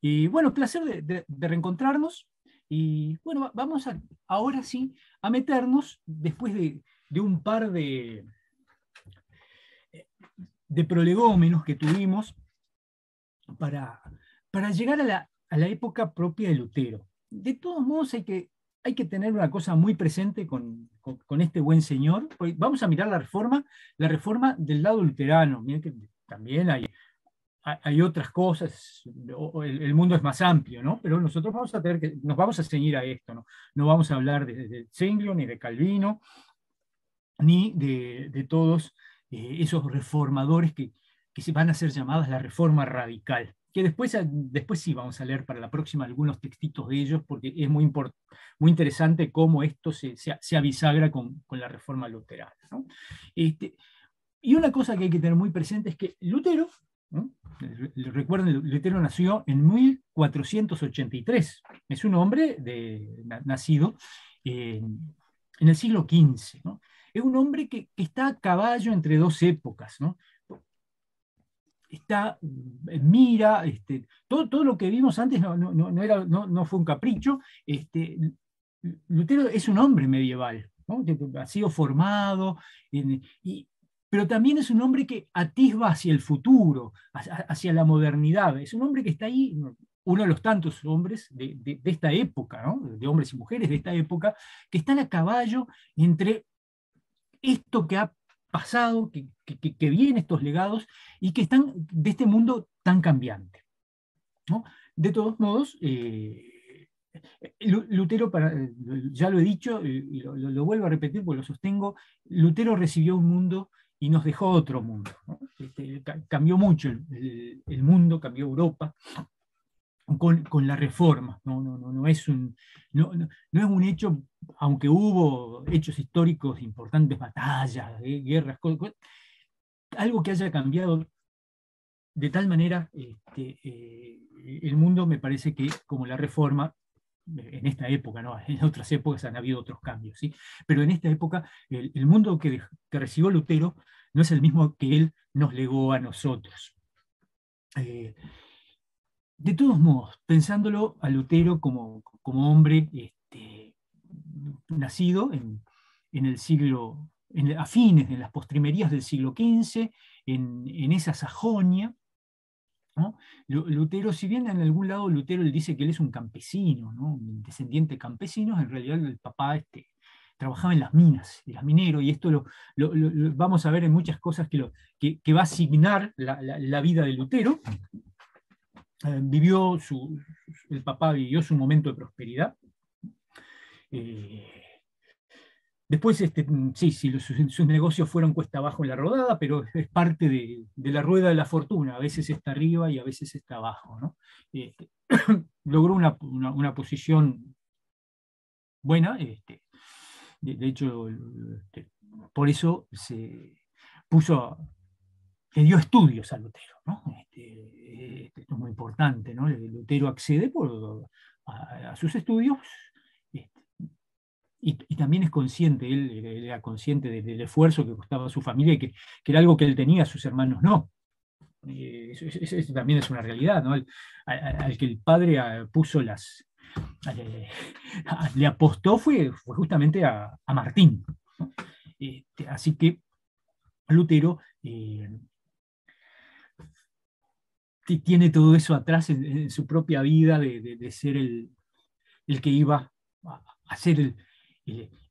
Y bueno, placer de reencontrarnos. Y bueno, vamos ahora sí a meternos, después de un par de prolegómenos que tuvimos, para, para llegar a la época propia de Lutero. De todos modos, hay que tener una cosa muy presente con este buen señor. Vamos a mirar la reforma del lado luterano. Miren que también hay otras cosas, el mundo es más amplio, ¿no? Pero nosotros vamos a tener nos vamos a ceñir a esto, ¿no? No vamos a hablar de Zwinglio, ni de Calvino, ni de todos esos reformadores que se van a ser llamadas la reforma radical, que después sí vamos a leer para la próxima algunos textitos de ellos, porque es muy interesante cómo esto se abisagra con la reforma luterana, ¿no? Y una cosa que hay que tener muy presente es que Lutero, ¿no? Recuerden, Lutero nació en 1483. Es un hombre nacido en el siglo XV, ¿no? Es un hombre que está a caballo entre dos épocas, ¿no? Mira, todo lo que vimos antes no fue un capricho. Lutero es un hombre medieval, ¿no? Que ha sido formado, pero también es un hombre que atisba hacia el futuro, hacia la modernidad. Es un hombre que está ahí, uno de los tantos hombres de esta época, ¿no? De hombres y mujeres de esta época, que están a caballo entre esto que ha pasado, que viene, estos legados, y que están de este mundo tan cambiante, ¿no? De todos modos, Lutero, ya lo he dicho, y lo vuelvo a repetir porque lo sostengo, Lutero recibió un mundo y nos dejó otro mundo, ¿no? Cambió mucho el mundo, cambió Europa con la reforma. No es no es un hecho, aunque hubo hechos históricos importantes, batallas, guerras, algo que haya cambiado de tal manera el mundo. Me parece que como la reforma, en esta época, ¿no? En otras épocas han habido otros cambios, ¿sí? Pero en esta época el mundo que recibió Lutero no es el mismo que él nos legó a nosotros. De todos modos, pensándolo a Lutero como hombre nacido en el siglo, a fines, en las postrimerías del siglo XV, en esa Sajonia, ¿no? Lutero, si bien en algún lado Lutero él dice que él es un campesino, ¿no? Un descendiente de campesinos, en realidad el papá trabajaba en las minas, era minero, y esto lo vamos a ver en muchas cosas que va a asignar la vida de Lutero. El papá vivió su momento de prosperidad. Eh, Después, sí, sus negocios fueron cuesta abajo en la rodada, pero es parte de la rueda de la fortuna. A veces está arriba y a veces está abajo, ¿no? Logró una posición buena. De hecho, por eso puso, le dio estudios a Lutero, ¿no? Esto es muy importante, ¿no? Lutero accede a sus estudios. este, y también es consciente, él era consciente del esfuerzo que costaba a su familia, y que era algo que él tenía, sus hermanos no. Eso también es una realidad, ¿no? Al que el padre puso le apostó fue justamente a Martín, ¿no? Así que Lutero tiene todo eso atrás en su propia vida de ser el que iba a ser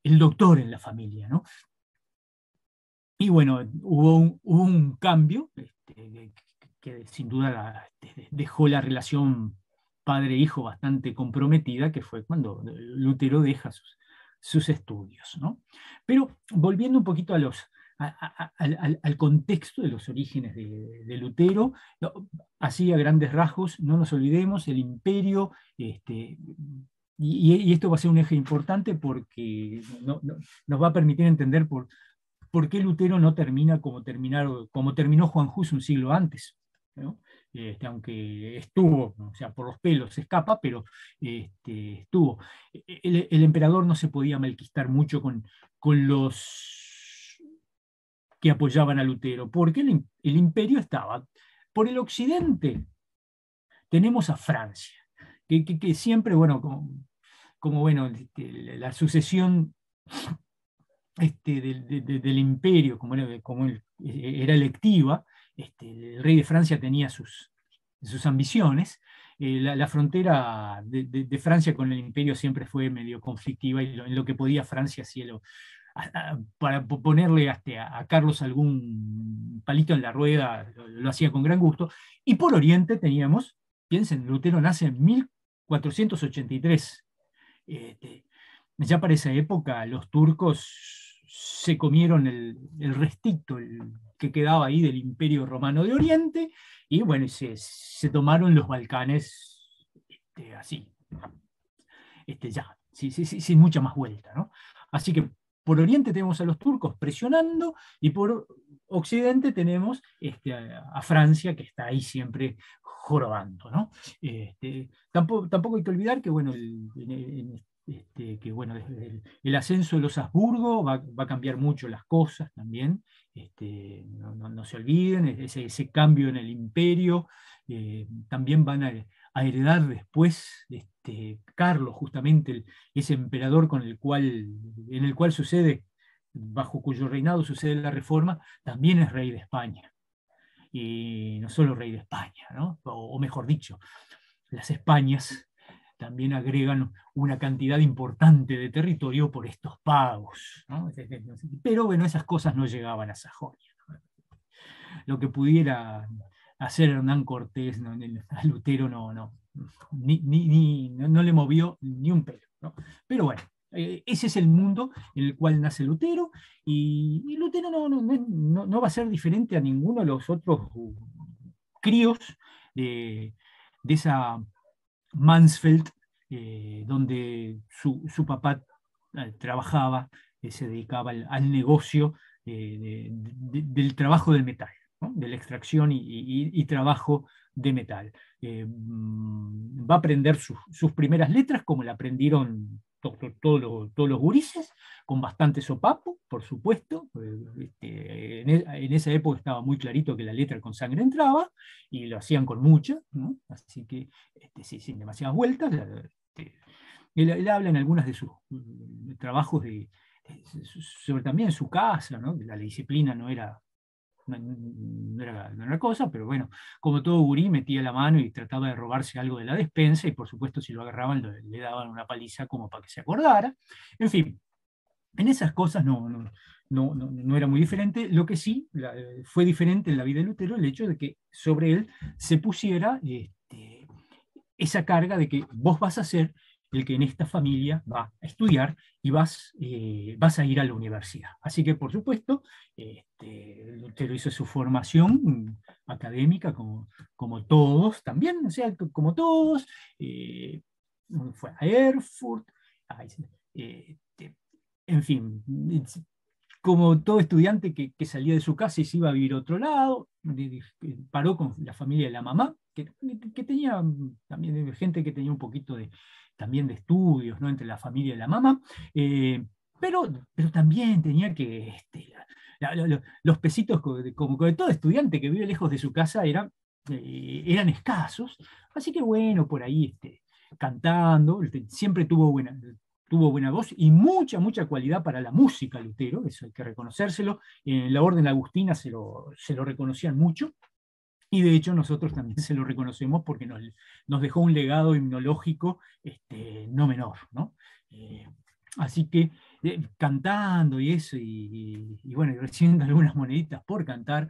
el doctor en la familia, ¿no? Y bueno, hubo un cambio que sin duda dejó la relación padre-hijo bastante comprometida, que fue cuando Lutero deja sus estudios, ¿no? Pero volviendo un poquito al contexto de los orígenes de Lutero, así a grandes rasgos, no nos olvidemos, el imperio, y esto va a ser un eje importante porque nos va a permitir entender por qué Lutero no termina como terminó Juan Hus un siglo antes, ¿no? Aunque estuvo, o sea, por los pelos se escapa, pero estuvo. El emperador no se podía malquistar mucho con los que apoyaban a Lutero, porque el imperio estaba por el occidente, tenemos a Francia, que siempre, bueno, bueno, la sucesión del imperio, era electiva, el rey de Francia tenía sus ambiciones. La frontera de Francia con el imperio siempre fue medio conflictiva, y en lo que podía Francia, cielo, para ponerle a Carlos algún palito en la rueda, lo hacía con gran gusto. Y por Oriente teníamos, piensen, Lutero nace en 1483. Ya para esa época los turcos se comieron el restito que quedaba ahí del Imperio Romano de Oriente, y bueno, se tomaron los Balcanes, así, ya, sin mucha más vuelta, ¿no? Así que por Oriente tenemos a los turcos presionando, y por Occidente tenemos a Francia, que está ahí siempre jorobando, ¿no? Tampoco hay que olvidar que, bueno, que, bueno, el ascenso de los Habsburgo va a cambiar mucho las cosas también. No se olviden, ese cambio en el imperio. También van a heredar después, Carlos, justamente ese emperador en el cual sucede, bajo cuyo reinado sucede la reforma, también es rey de España. Y no solo rey de España, ¿no? O mejor dicho, las Españas también agregan una cantidad importante de territorio por estos pagos, ¿no? Pero bueno, esas cosas no llegaban a Sajonia, ¿no? Lo que pudiera hacer Hernán Cortés, ¿no? A Lutero no le movió ni un pelo, ¿no? Pero bueno, ese es el mundo en el cual nace Lutero, y Lutero no va a ser diferente a ninguno de los otros críos de esa Mansfeld, donde su papá trabajaba, se dedicaba al negocio del trabajo del metal, ¿no? De la extracción y trabajo de metal. Va a aprender sus primeras letras, como la aprendieron todos los gurises, con bastante sopapo, por supuesto. En esa época estaba muy clarito que la letra con sangre entraba, y lo hacían con mucha, ¿no? Así que, sin demasiadas vueltas. Él habla en algunas de sus trabajos sobre también su casa, ¿no? La disciplina no era cosa, pero bueno, como todo gurí, metía la mano y trataba de robarse algo de la despensa, y por supuesto si lo agarraban le daban una paliza como para que se acordara. En fin, en esas cosas no era muy diferente. Lo que sí fue diferente en la vida de Lutero, el hecho de que sobre él se pusiera esa carga de que vos vas a ser el que en esta familia va a estudiar, y vas a ir a la universidad. Así que, por supuesto, Lutero hizo su formación académica como todos también, o sea, como todos. Fue a Erfurt, en fin, como todo estudiante que salía de su casa y se iba a vivir a otro lado. Paró con la familia de la mamá, que tenía también gente que tenía un poquito también de estudios, ¿no? Entre la familia y la mamá. Pero también tenía que, los pesitos, como de todo estudiante que vive lejos de su casa, eran escasos. Así que bueno, por ahí, cantando, siempre tuvo buena voz y mucha cualidad para la música, Lutero, eso hay que reconocérselo. En la Orden Agustina se lo reconocían mucho, y de hecho nosotros también se lo reconocemos, porque nos dejó un legado himnológico, no menor, ¿no? Así que, cantando y eso, y bueno, y recibiendo algunas moneditas por cantar,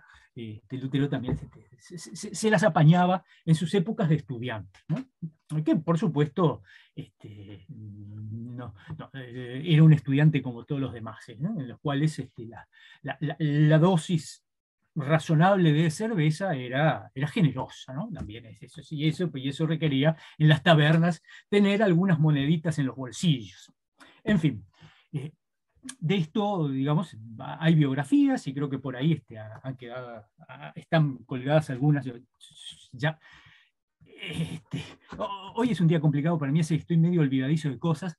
Lutero también se las apañaba en sus épocas de estudiante, ¿no? Que por supuesto, era un estudiante como todos los demás, ¿no? En los cuales, la dosis razonable de cerveza era generosa, ¿no? También es eso, sí, y eso requería en las tabernas tener algunas moneditas en los bolsillos. En fin, de esto, digamos, hay biografías, y creo que por ahí están colgadas algunas. Ya, hoy es un día complicado para mí, estoy medio olvidadizo de cosas,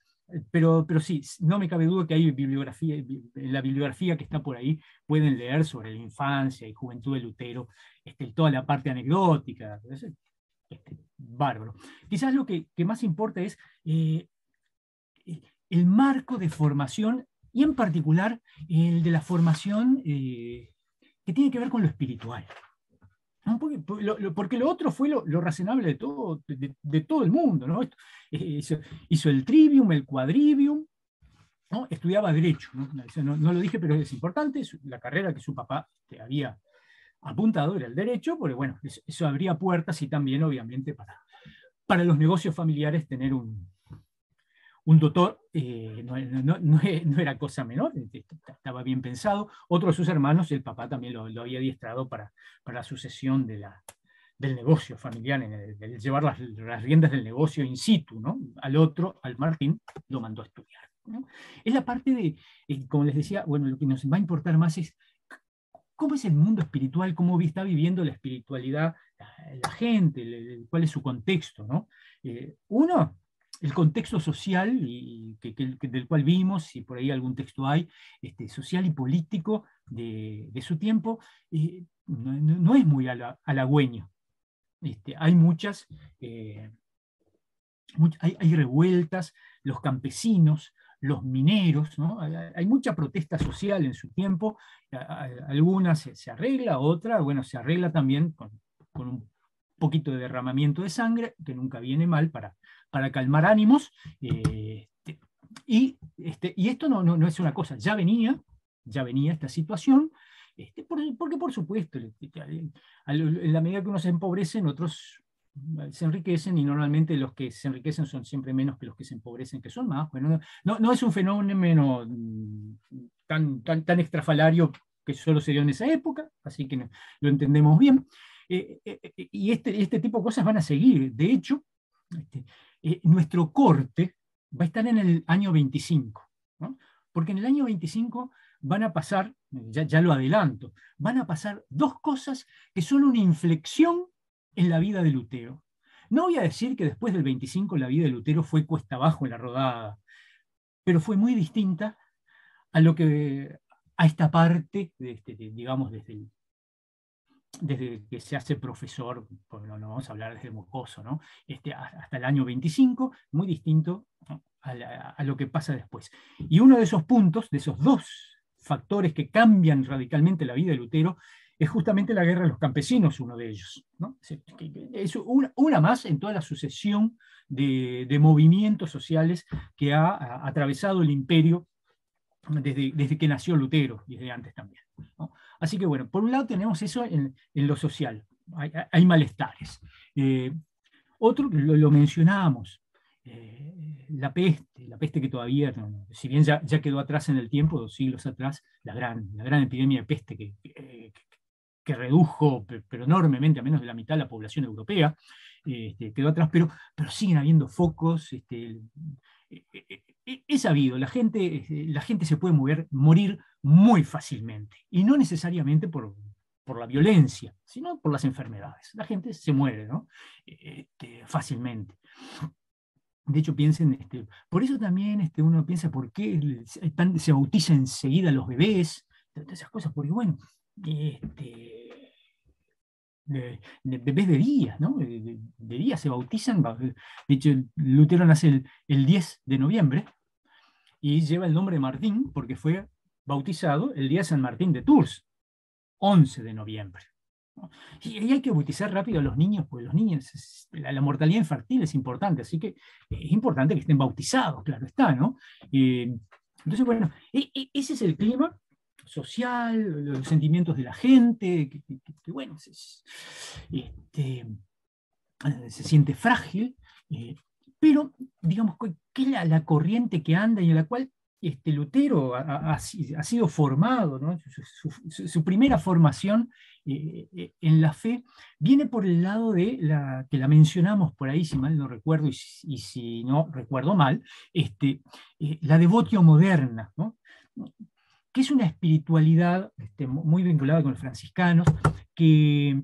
pero sí, no me cabe duda que hay bibliografía. En la bibliografía que está por ahí pueden leer sobre la infancia y juventud de Lutero, toda la parte anecdótica, bárbaro. Quizás lo que más importa es el marco de formación, y en particular el de la formación que tiene que ver con lo espiritual. ¿No? Porque lo otro fue lo razonable de todo el mundo, ¿no? Hizo el trivium, el quadrivium, ¿no? Estudiaba Derecho, ¿no? No lo dije, pero es importante, la carrera que su papá había apuntado era el Derecho, porque bueno, eso abría puertas y también, obviamente, para los negocios familiares tener un doctor no era cosa menor, estaba bien pensado. Otro de sus hermanos, el papá también lo había adiestrado para la sucesión del negocio familiar, de llevar las riendas del negocio in situ, ¿no? Al otro, al Martín, lo mandó a estudiar, ¿no? Es la parte de, como les decía, bueno, lo que nos va a importar más es cómo es el mundo espiritual, cómo está viviendo la espiritualidad la gente, cuál es su contexto, ¿no? Uno, el contexto social del cual vimos, si por ahí algún texto hay, social y político de su tiempo, no es muy halagüeño. Hay muchas, hay revueltas, los campesinos, los mineros, ¿no? Hay mucha protesta social en su tiempo, alguna se arregla, otra, bueno, se arregla también con un poquito de derramamiento de sangre, que nunca viene mal para calmar ánimos, y esto no es una cosa, ya venía esta situación, porque por supuesto, en la medida que unos se empobrecen, otros se enriquecen, y normalmente los que se enriquecen son siempre menos que los que se empobrecen, que son más. Bueno, no es un fenómeno tan extrafalario que solo se dio en esa época, así que lo entendemos bien. Y este tipo de cosas van a seguir. De hecho, nuestro corte va a estar en el año 25, ¿no? Porque en el año 25 van a pasar, ya lo adelanto, van a pasar dos cosas que son una inflexión en la vida de Lutero. No voy a decir que después del 25 la vida de Lutero fue cuesta abajo en la rodada, pero fue muy distinta a esta parte, digamos, desde que se hace profesor, pues no vamos a hablar desde mocoso, ¿no? Hasta el año 25, muy distinto, ¿no? a lo que pasa después. Y uno de esos puntos, de esos dos factores que cambian radicalmente la vida de Lutero, es justamente la guerra de los campesinos, uno de ellos, ¿no? Es una más en toda la sucesión de movimientos sociales que ha atravesado el imperio desde que nació Lutero y desde antes también, ¿no? Así que bueno, por un lado tenemos eso en lo social, hay malestares. Otro, lo mencionábamos, la peste que todavía, si bien ya quedó atrás en el tiempo, 2 siglos atrás, la gran epidemia de peste que redujo, pero enormemente, a menos de la mitad de la población europea, quedó atrás, pero siguen habiendo focos. Es sabido, la gente se puede morir muy fácilmente, y no necesariamente por la violencia, sino por las enfermedades. La gente se muere, ¿no? Fácilmente. De hecho, piensen, por eso también uno piensa por qué se bautiza enseguida los bebés, todas esas cosas, porque bueno, bebés de día, ¿no? De día se bautizan. De hecho, Lutero nace el 10 de noviembre y lleva el nombre de Martín porque fue bautizado el día de San Martín de Tours, 11 de noviembre. ¿No? Y hay que bautizar rápido a los niños, porque los niños, la mortalidad infantil es importante, así que es importante que estén bautizados, claro está, ¿no? Entonces, bueno, ese es el clima social, los sentimientos de la gente, que bueno, se siente frágil, pero digamos, ¿qué es la corriente que anda y en la cual Lutero ha sido formado, ¿no? Su primera formación en la fe viene por el lado que la mencionamos por ahí, si mal no recuerdo, y si no recuerdo mal, la devotio moderna, ¿no? Que es una espiritualidad muy vinculada con los franciscanos, que,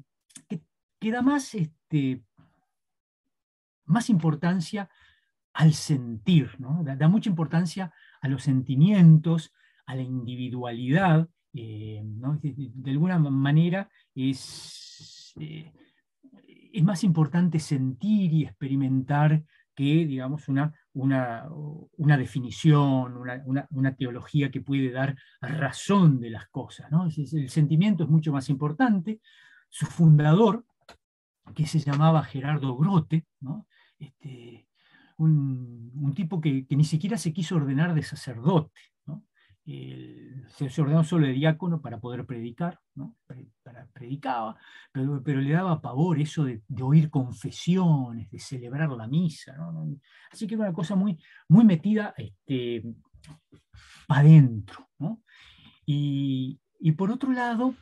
que, que da más importancia al sentir, ¿no? Da mucha importancia a los sentimientos, a la individualidad, ¿no? De alguna manera es es más importante sentir y experimentar que, digamos, una definición, una teología que puede dar razón de las cosas, ¿no? El sentimiento es mucho más importante. Su fundador, que se llamaba Gerardo Grote, ¿no? Un tipo que ni siquiera se quiso ordenar de sacerdote, ¿no? Se ordenó solo de diácono para poder predicar, ¿no? Predicaba, pero le daba pavor eso de oír confesiones, de celebrar la misa, ¿no? Así que era una cosa muy, muy metida para adentro, ¿no? Y por otro lado,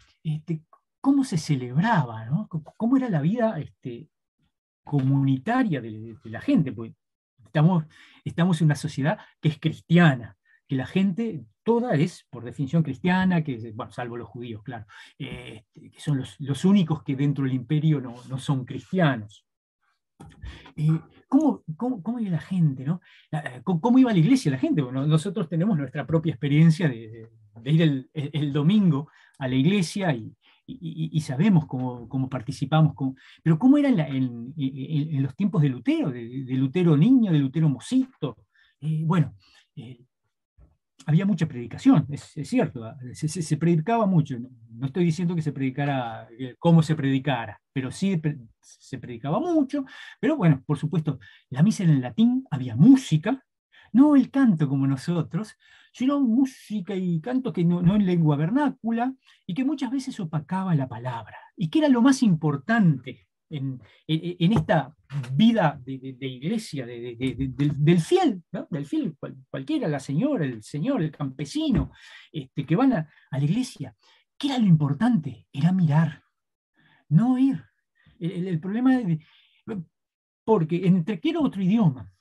cómo se celebraba, ¿no? Cómo era la vida comunitaria de la gente, porque estamos en una sociedad que es cristiana, que la gente toda es, por definición, cristiana, bueno, salvo los judíos, claro, que son los únicos que dentro del imperio no son cristianos. ¿Cómo iba la gente, ¿no? ¿Cómo iba a la iglesia la gente? Bueno, nosotros tenemos nuestra propia experiencia de ir el domingo a la iglesia y sabemos cómo participamos, pero ¿cómo era en los tiempos de Lutero, de Lutero niño, de Lutero mocito? Bueno, había mucha predicación, es cierto, se predicaba mucho. No estoy diciendo que se predicara cómo se predicara, pero sí se predicaba mucho. Pero bueno, por supuesto, la misa era en latín, había música, no el canto como nosotros, sino música y canto que no en lengua vernácula, y que muchas veces opacaba la palabra, y que era lo más importante en esta vida de iglesia, del fiel, ¿no? Del fiel, cualquiera, la señora, el señor, el campesino, que van a la iglesia. ¿Qué era lo importante? Era mirar, no oír. El problema porque entre quiero otro idioma,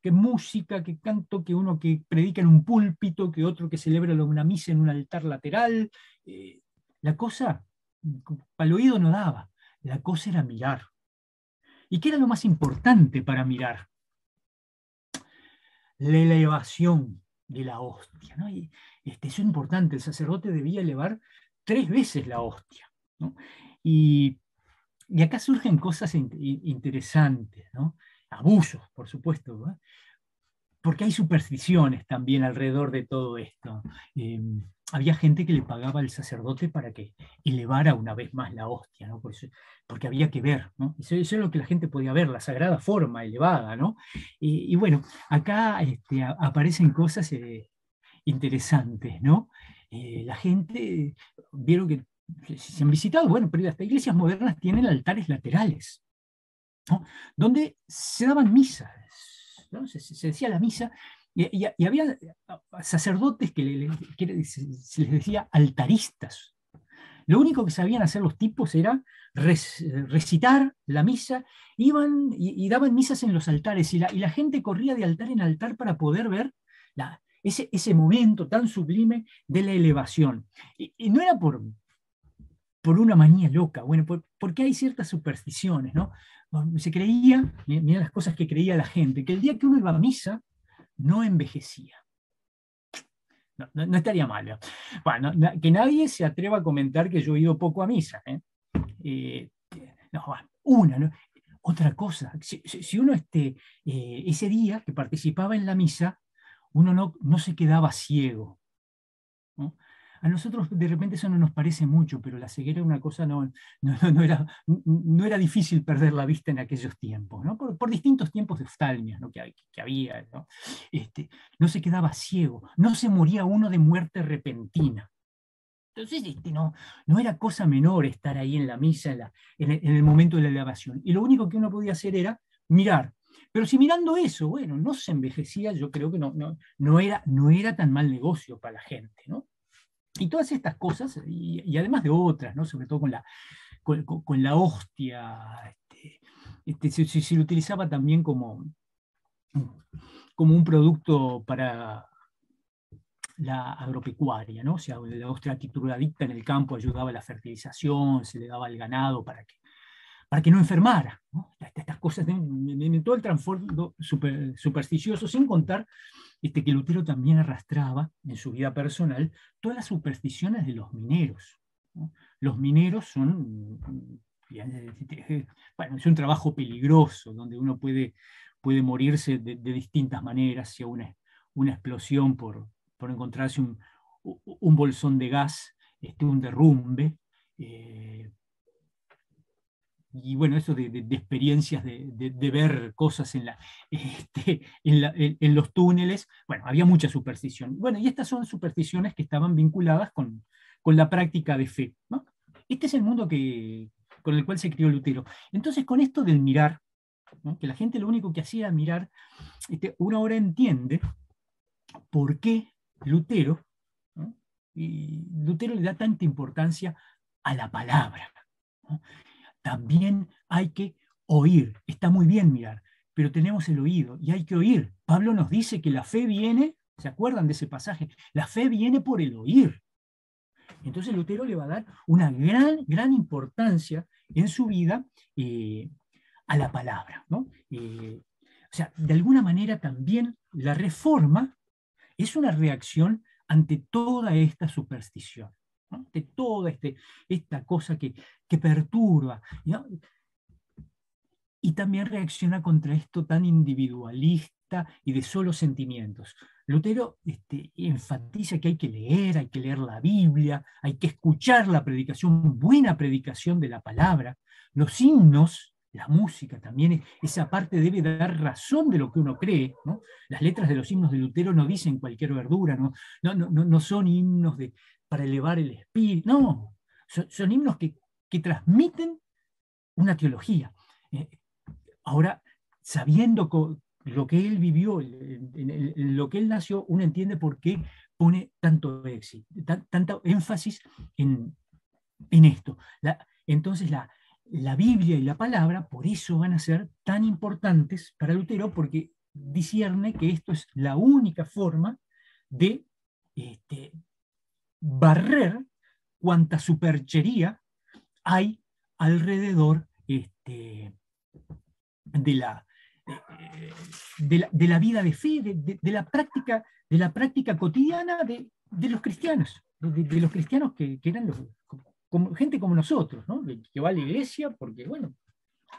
que música, que canto, que uno que predica en un púlpito, que otro que celebra una misa en un altar lateral, la cosa, para el oído no daba, la cosa era mirar. ¿Y qué era lo más importante para mirar? La elevación de la hostia, ¿no? Y eso es importante, el sacerdote debía elevar 3 veces la hostia, ¿no? Y acá surgen cosas interesantes, ¿no? Abusos, por supuesto, ¿no? Porque hay supersticiones también alrededor de todo esto. Había gente que le pagaba al sacerdote para que elevara una vez más la hostia, ¿no? Porque había que ver, ¿no? Eso es lo que la gente podía ver, la sagrada forma elevada, ¿no? Y bueno, acá aparecen cosas interesantes, ¿no? La gente, vieron que se han visitado, bueno, pero hasta iglesias modernas tienen altares laterales, ¿no? Donde se daban misas, ¿no? Se decía la misa, y había sacerdotes que se les decía altaristas. Lo único que sabían hacer los tipos era recitar la misa, iban y daban misas en los altares, y la gente corría de altar en altar para poder ver ese momento tan sublime de la elevación. Y no era por una manía loca, bueno, porque hay ciertas supersticiones, ¿no? Se creía, mira las cosas que creía la gente, que el día que uno iba a misa no envejecía. No estaría mal, ¿no? Bueno, que nadie se atreva a comentar que yo he ido poco a misa, ¿eh? No, ¿no? Otra cosa, si uno ese día que participaba en la misa, uno no se quedaba ciego, ¿no? A nosotros de repente eso no nos parece mucho, pero la ceguera era una cosa, no era difícil perder la vista en aquellos tiempos, ¿no? Por distintos tiempos de oftalmia, ¿no? que había, ¿no? No se quedaba ciego, no se moría uno de muerte repentina. Entonces, no era cosa menor estar ahí en la misa, en el momento de la elevación. Y lo único que uno podía hacer era mirar. Pero si mirando eso, bueno, no se envejecía, yo creo que no era tan mal negocio para la gente, ¿no? Y todas estas cosas, y además de otras, ¿no? Sobre todo con la hostia, se lo utilizaba también como un producto para la agropecuaria, ¿no? O sea, la hostia tituladicta en el campo ayudaba a la fertilización, se le daba al ganado para que no enfermara, ¿no? Estas cosas de todo el trasfondo supersticioso, sin contar que Lutero también arrastraba en su vida personal todas las supersticiones de los mineros, ¿no? Los mineros son Bueno, es un trabajo peligroso, donde uno puede morirse de distintas maneras, si una explosión por encontrarse un bolsón de gas, un derrumbe. eh, y bueno, eso de experiencias de ver cosas en los túneles, bueno, había mucha superstición. Bueno, y estas son supersticiones que estaban vinculadas con la práctica de fe, ¿no? Este es el mundo con el cual se crió Lutero. Entonces, con esto del mirar, ¿no? Que la gente lo único que hacía era mirar, uno ahora entiende por qué Lutero, ¿no? Y Lutero le da tanta importancia a la palabra, ¿no? También hay que oír. Está muy bien mirar, pero tenemos el oído y hay que oír. Pablo nos dice que la fe viene, ¿se acuerdan de ese pasaje? La fe viene por el oír. Entonces Lutero le va a dar una gran importancia en su vida a la palabra, ¿no? O sea, de alguna manera también la reforma es una reacción ante toda esta superstición, ¿no? Ante toda esta cosa que perturba, ¿no? Y también reacciona contra esto tan individualista y de solo sentimientos. Lutero enfatiza que hay que leer la Biblia, hay que escuchar la predicación, buena predicación de la palabra, los himnos, la música también, esa parte debe dar razón de lo que uno cree, ¿no? Las letras de los himnos de Lutero no dicen cualquier verdura, no son himnos para elevar el espíritu, no, son himnos que transmiten una teología. Eh, Ahora, sabiendo lo que él vivió, en lo que él nació, uno entiende por qué pone tanto éxito, tanto énfasis en esto. Entonces, la Biblia y la palabra, por eso van a ser tan importantes para Lutero, porque discierne que esto es la única forma de barrer cuanta superchería hay alrededor de de la vida de fe, de la práctica cotidiana de los cristianos, de los cristianos que eran como, gente como nosotros, ¿no? Que va a la iglesia porque, bueno,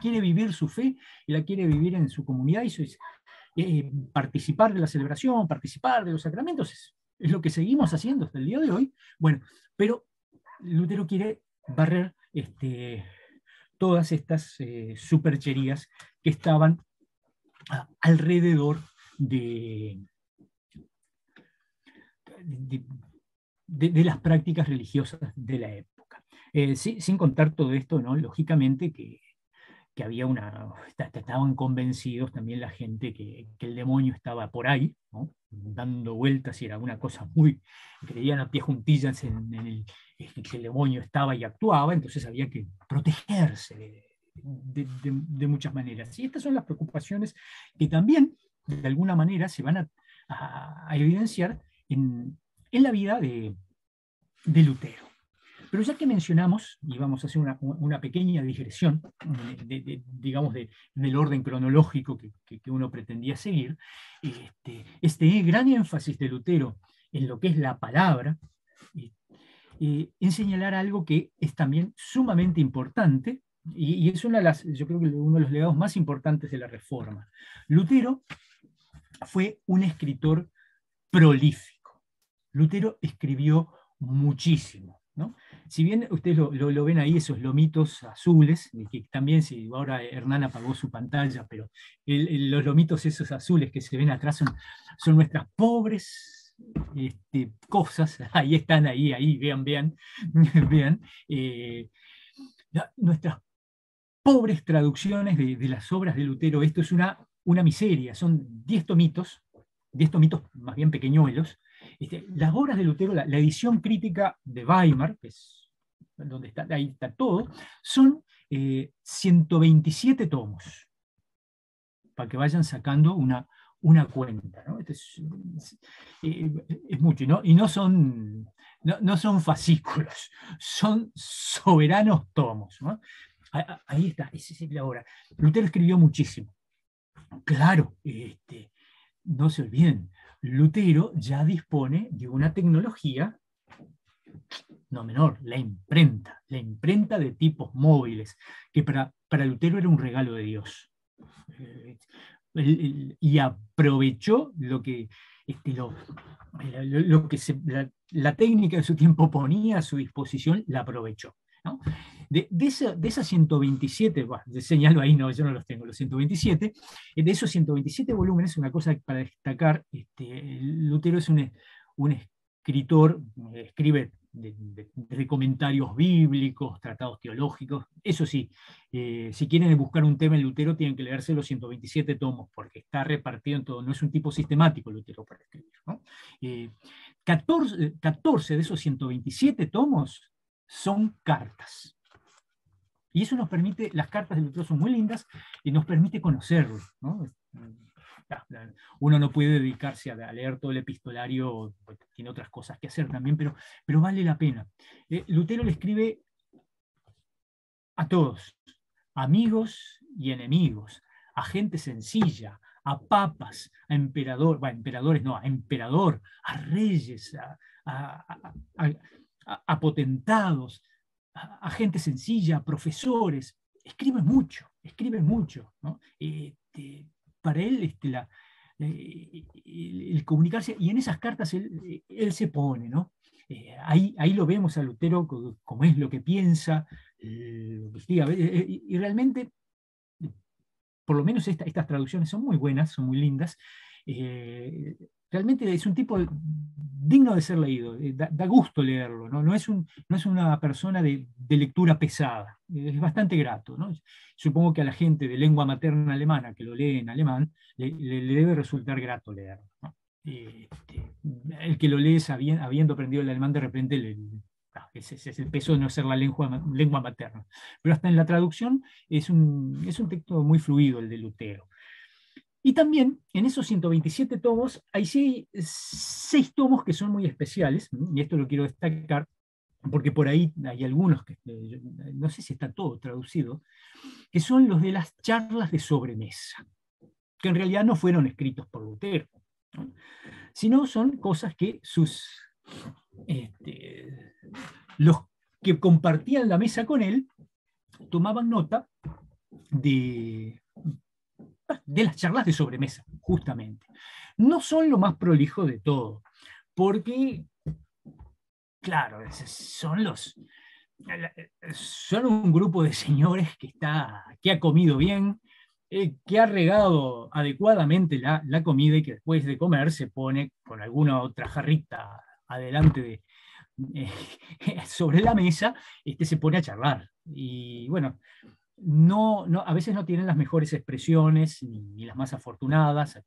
quiere vivir su fe y la quiere vivir en su comunidad y participar de la celebración, participar de los sacramentos, es lo que seguimos haciendo hasta el día de hoy. Bueno, pero Lutero quiere barrer todas estas supercherías que estaban alrededor de, de las prácticas religiosas de la época. Sin contar todo esto, ¿no? Lógicamente que había estaban convencidos también la gente que el demonio estaba por ahí, ¿no? Dando vueltas y era una cosa creían a pie juntillas que el demonio estaba y actuaba, entonces había que protegerse de muchas maneras. Y estas son las preocupaciones que también, de alguna manera, se van a evidenciar en la vida de Lutero. Pero ya que mencionamos, y vamos a hacer una pequeña digresión, digamos, del orden cronológico que uno pretendía seguir, este gran énfasis de Lutero en lo que es la palabra, en señalar algo que es también sumamente importante, y es yo creo que uno de los legados más importantes de la Reforma. Lutero fue un escritor prolífico. Lutero escribió muchísimo, ¿no? Si bien ustedes lo ven ahí, esos lomitos azules, que también, si ahora Hernán apagó su pantalla, pero los lomitos esos azules que se ven atrás son nuestras pobres cosas, ahí están, ahí, vean, nuestras pobres traducciones de las obras de Lutero. Esto es una miseria, son 10 tomitos más bien pequeñuelos. Las obras de Lutero, la edición crítica de Weimar, que es donde ahí está todo, son 127 tomos, para que vayan sacando una cuenta, ¿no? Es mucho, ¿no? Y no son fascículos, son soberanos tomos, ¿no? Ahí está, esa es la obra. Lutero escribió muchísimo. Claro, no se olviden, Lutero ya dispone de una tecnología no menor, la imprenta. la imprenta de tipos móviles, que para Lutero era un regalo de Dios. Y aprovechó la técnica de su tiempo ponía a su disposición, la aprovechó, ¿no? De esas 127, bueno, señalo ahí, no, yo no los tengo, los 127, de esos 127 volúmenes, una cosa para destacar, Lutero es un escritor, escribe de comentarios bíblicos, tratados teológicos. Eso sí, si quieren buscar un tema en Lutero, tienen que leerse los 127 tomos, porque está repartido en todo, no es un tipo sistemático Lutero para escribir, ¿no? 14 de esos 127 tomos son cartas. Y eso nos permite, las cartas de Lutero son muy lindas y nos permite conocerlo, ¿no? Uno no puede dedicarse a leer todo el epistolario, tiene otras cosas que hacer también, pero vale la pena. Lutero le escribe a todos, amigos y enemigos, a gente sencilla, a papas, a emperadores no, a emperador, a reyes, a potentados, a gente sencilla, a profesores. Escribe mucho, ¿no? Para él el comunicarse, y en esas cartas él se pone, ¿no? Ahí lo vemos a Lutero como es lo que piensa, y realmente, por lo menos estas traducciones son muy buenas, son muy lindas. Realmente es un tipo digno de ser leído, da gusto leerlo, ¿no? No es una persona de lectura pesada, es bastante grato, ¿no? Supongo que a la gente de lengua materna alemana que lo lee en alemán le debe resultar grato leerlo, ¿no? El que lo lee habiendo aprendido el alemán, de repente ese es el peso de no ser la lengua materna. Pero hasta en la traducción es un texto muy fluido el de Lutero. Y también en esos 127 tomos hay 6 tomos que son muy especiales, y esto lo quiero destacar, porque por ahí hay algunos que no sé si está todo traducido, que son los de las charlas de sobremesa, que en realidad no fueron escritos por Lutero, ¿no? Sino son cosas que los que compartían la mesa con él tomaban nota de las charlas de sobremesa, justamente. No son lo más prolijo de todo, porque, claro, son un grupo de señores que ha comido bien, que ha regado adecuadamente la comida y que después de comer se pone con alguna otra jarrita adelante sobre la mesa, se pone a charlar. Y bueno, a veces no tienen las mejores expresiones ni las más afortunadas.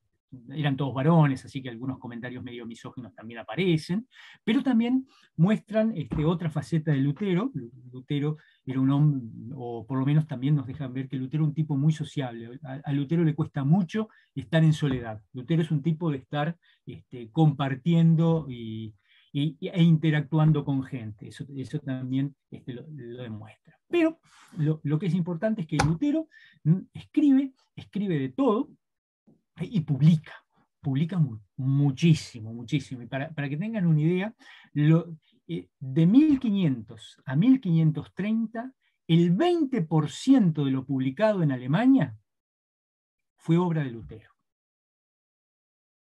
Eran todos varones, así que algunos comentarios medio misóginos también aparecen, pero también muestran otra faceta de Lutero. Lutero era un hombre, o por lo menos también nos dejan ver que Lutero era un tipo muy sociable. A Lutero le cuesta mucho estar en soledad. Lutero es un tipo de estar compartiendo e interactuando con gente. Eso también lo demuestra. Pero lo que es importante es que Lutero escribe de todo y publica muchísimo, muchísimo. Y para que tengan una idea, de 1500 a 1530, el 20% de lo publicado en Alemania fue obra de Lutero.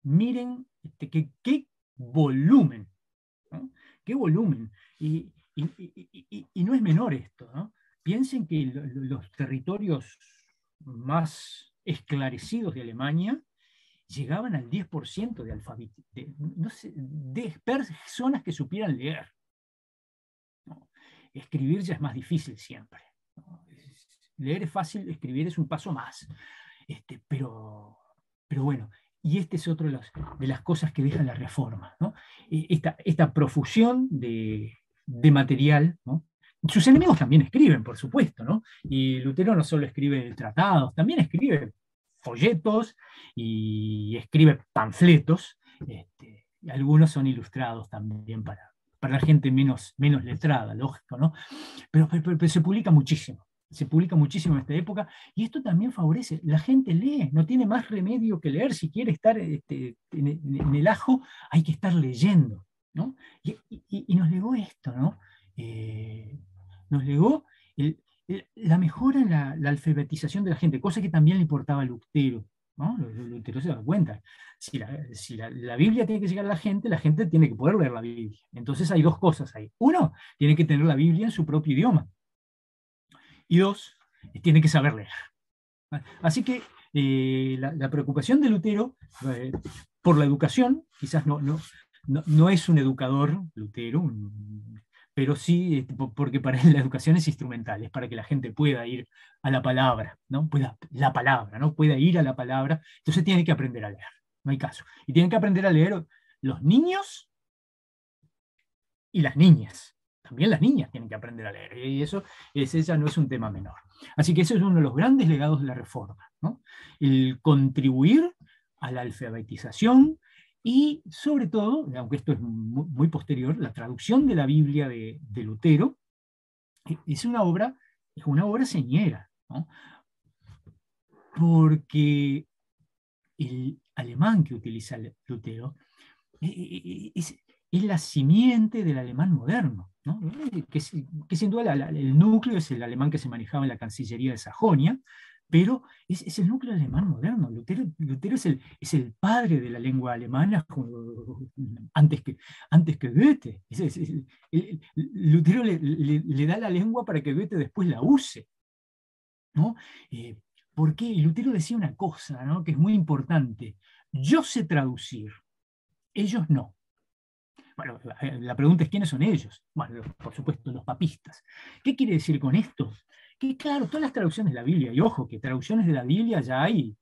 Miren qué volumen, ¿no? Qué volumen. Y no es menor esto, ¿no? Piensen que los territorios más esclarecidos de Alemania llegaban al 10% de personas que supieran leer, ¿no? Escribir ya es más difícil siempre, ¿no? Leer es fácil, escribir es un paso más. Pero bueno, y es otra de las cosas que deja la Reforma, ¿no? Esta profusión de material, ¿no? Sus enemigos también escriben, por supuesto, ¿no? Y Lutero no solo escribe tratados, también escribe folletos y escribe panfletos. Algunos son ilustrados también para la gente menos letrada, lógico, ¿no? Pero se publica muchísimo. Se publica muchísimo en esta época, y esto también favorece. La gente lee, no tiene más remedio que leer. Si quiere estar en el ajo, hay que estar leyendo, ¿no? Y nos legó esto, ¿no? nos legó la mejora en la alfabetización de la gente, cosa que también le importaba a Lutero, ¿no? Lutero se da cuenta. Si la Biblia tiene que llegar a la gente tiene que poder leer la Biblia. Entonces hay dos cosas ahí. Uno, tiene que tener la Biblia en su propio idioma. Y dos, tiene que saber leer. Así que la preocupación de Lutero por la educación, quizás no es un educador, Lutero, pero sí, porque para él la educación es instrumental, es para que la gente pueda ir a la palabra, ¿no? Pueda ir a la palabra, entonces tiene que aprender a leer, no hay caso. Y tienen que aprender a leer los niños y las niñas. También las niñas tienen que aprender a leer, y eso ya no es un tema menor. Así que ese es uno de los grandes legados de la Reforma, ¿no? El contribuir a la alfabetización y, sobre todo, aunque esto es muy posterior, la traducción de la Biblia de Lutero es una obra señera, ¿no? Porque el alemán que utiliza Lutero es la simiente del alemán moderno, ¿no? Que sin duda el núcleo es el alemán que se manejaba en la Cancillería de Sajonia, pero es el núcleo alemán moderno. Lutero es el padre de la lengua alemana antes que Goethe. Lutero le da la lengua para que Goethe después la use, ¿no? ¿Por qué? Y Lutero decía una cosa, ¿no?, que es muy importante. Yo sé traducir, ellos no. Bueno, la pregunta es ¿quiénes son ellos? Bueno, por supuesto, los papistas. ¿Qué quiere decir con esto? Que claro, todas las traducciones de la Biblia, y ojo, que traducciones de la Biblia ya hay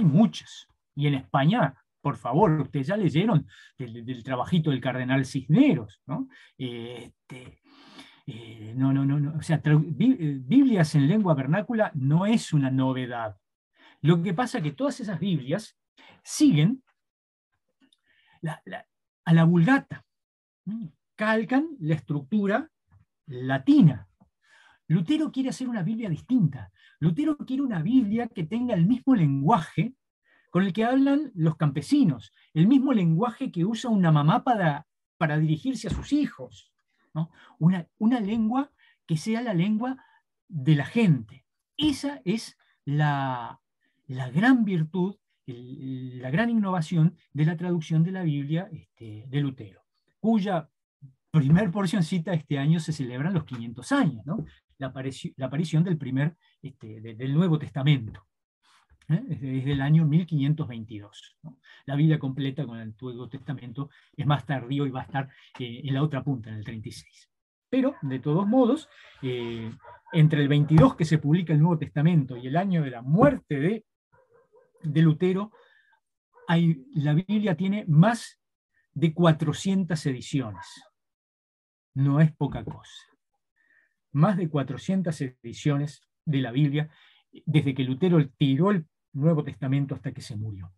muchas. Y en España, por favor, ustedes ya leyeron del trabajito del cardenal Cisneros, ¿no? No. O sea, Biblias en lengua vernácula no es una novedad. Lo que pasa es que todas esas Biblias siguen a la Vulgata, calcan la estructura latina. Lutero quiere hacer una Biblia distinta. Lutero quiere una Biblia que tenga el mismo lenguaje con el que hablan los campesinos, el mismo lenguaje que usa una mamá para dirigirse a sus hijos, ¿no? Una lengua que sea la lengua de la gente. Esa es la gran virtud, la gran innovación de la traducción de la Biblia de Lutero, cuya primer porcioncita este año se celebran los 500 años, ¿no? La aparición del Nuevo Testamento. Desde el año 1522. ¿No? La Biblia completa con el Antiguo Testamento es más tardío y va a estar en la otra punta, en el 36. Pero, de todos modos, entre el 22 que se publica el Nuevo Testamento y el año de la muerte de Lutero, la Biblia tiene más de 400 ediciones. No es poca cosa. Más de 400 ediciones de la Biblia, desde que Lutero tiró el Nuevo Testamento hasta que se murió.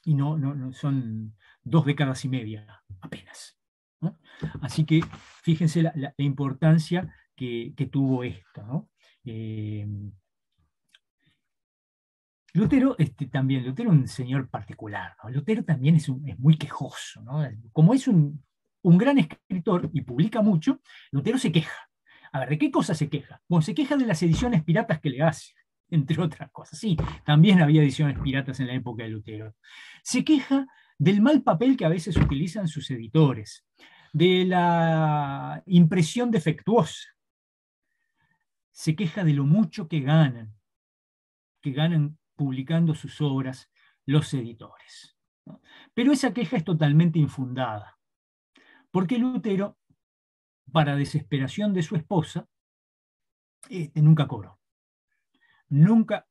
Y no son 2 décadas y media apenas, ¿no? Así que fíjense la importancia que tuvo esto, ¿no? Lutero es un señor particular, ¿no? Lutero también es muy quejoso, ¿no? Como es un gran escritor y publica mucho, Lutero se queja. A ver, ¿de qué cosa se queja? Bueno, se queja de las ediciones piratas que le hace, entre otras cosas. Sí, también había ediciones piratas en la época de Lutero. Se queja del mal papel que a veces utilizan sus editores, de la impresión defectuosa. Se queja de lo mucho que ganan publicando sus obras los editores, ¿no? Pero esa queja es totalmente infundada, porque Lutero, para desesperación de su esposa, nunca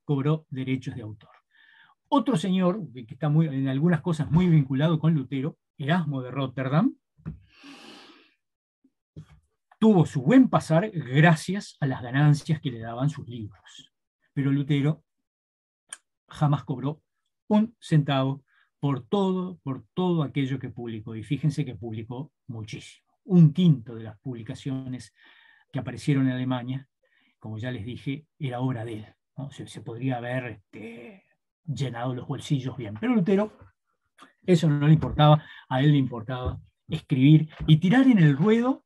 cobró derechos de autor. Otro señor, que está en algunas cosas muy vinculado con Lutero, Erasmo de Rotterdam, tuvo su buen pasar gracias a las ganancias que le daban sus libros. Pero Lutero jamás cobró un centavo por todo aquello que publicó. Y fíjense que publicó muchísimo. 1/5 de las publicaciones que aparecieron en Alemania, como ya les dije, era obra de él, ¿no? Se podría haber llenado los bolsillos bien. Pero Lutero, eso no le importaba, a él le importaba escribir y tirar en el ruedo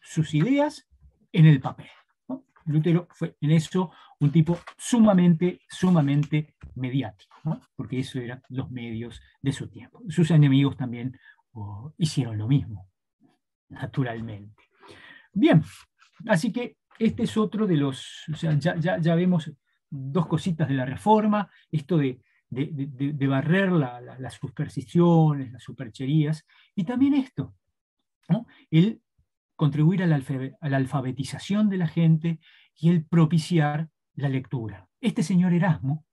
sus ideas en el papel, ¿no? Lutero fue en eso un tipo sumamente, sumamente mediático, ¿no? Porque eso eran los medios de su tiempo. Sus enemigos también hicieron lo mismo, naturalmente. Bien, así que este es otro de los, o sea, ya vemos dos cositas de la reforma, esto de barrer las supersticiones, las supercherías, y también esto, ¿no? El contribuir a la alfabetización de la gente y el propiciar la lectura. Este señor Erasmo,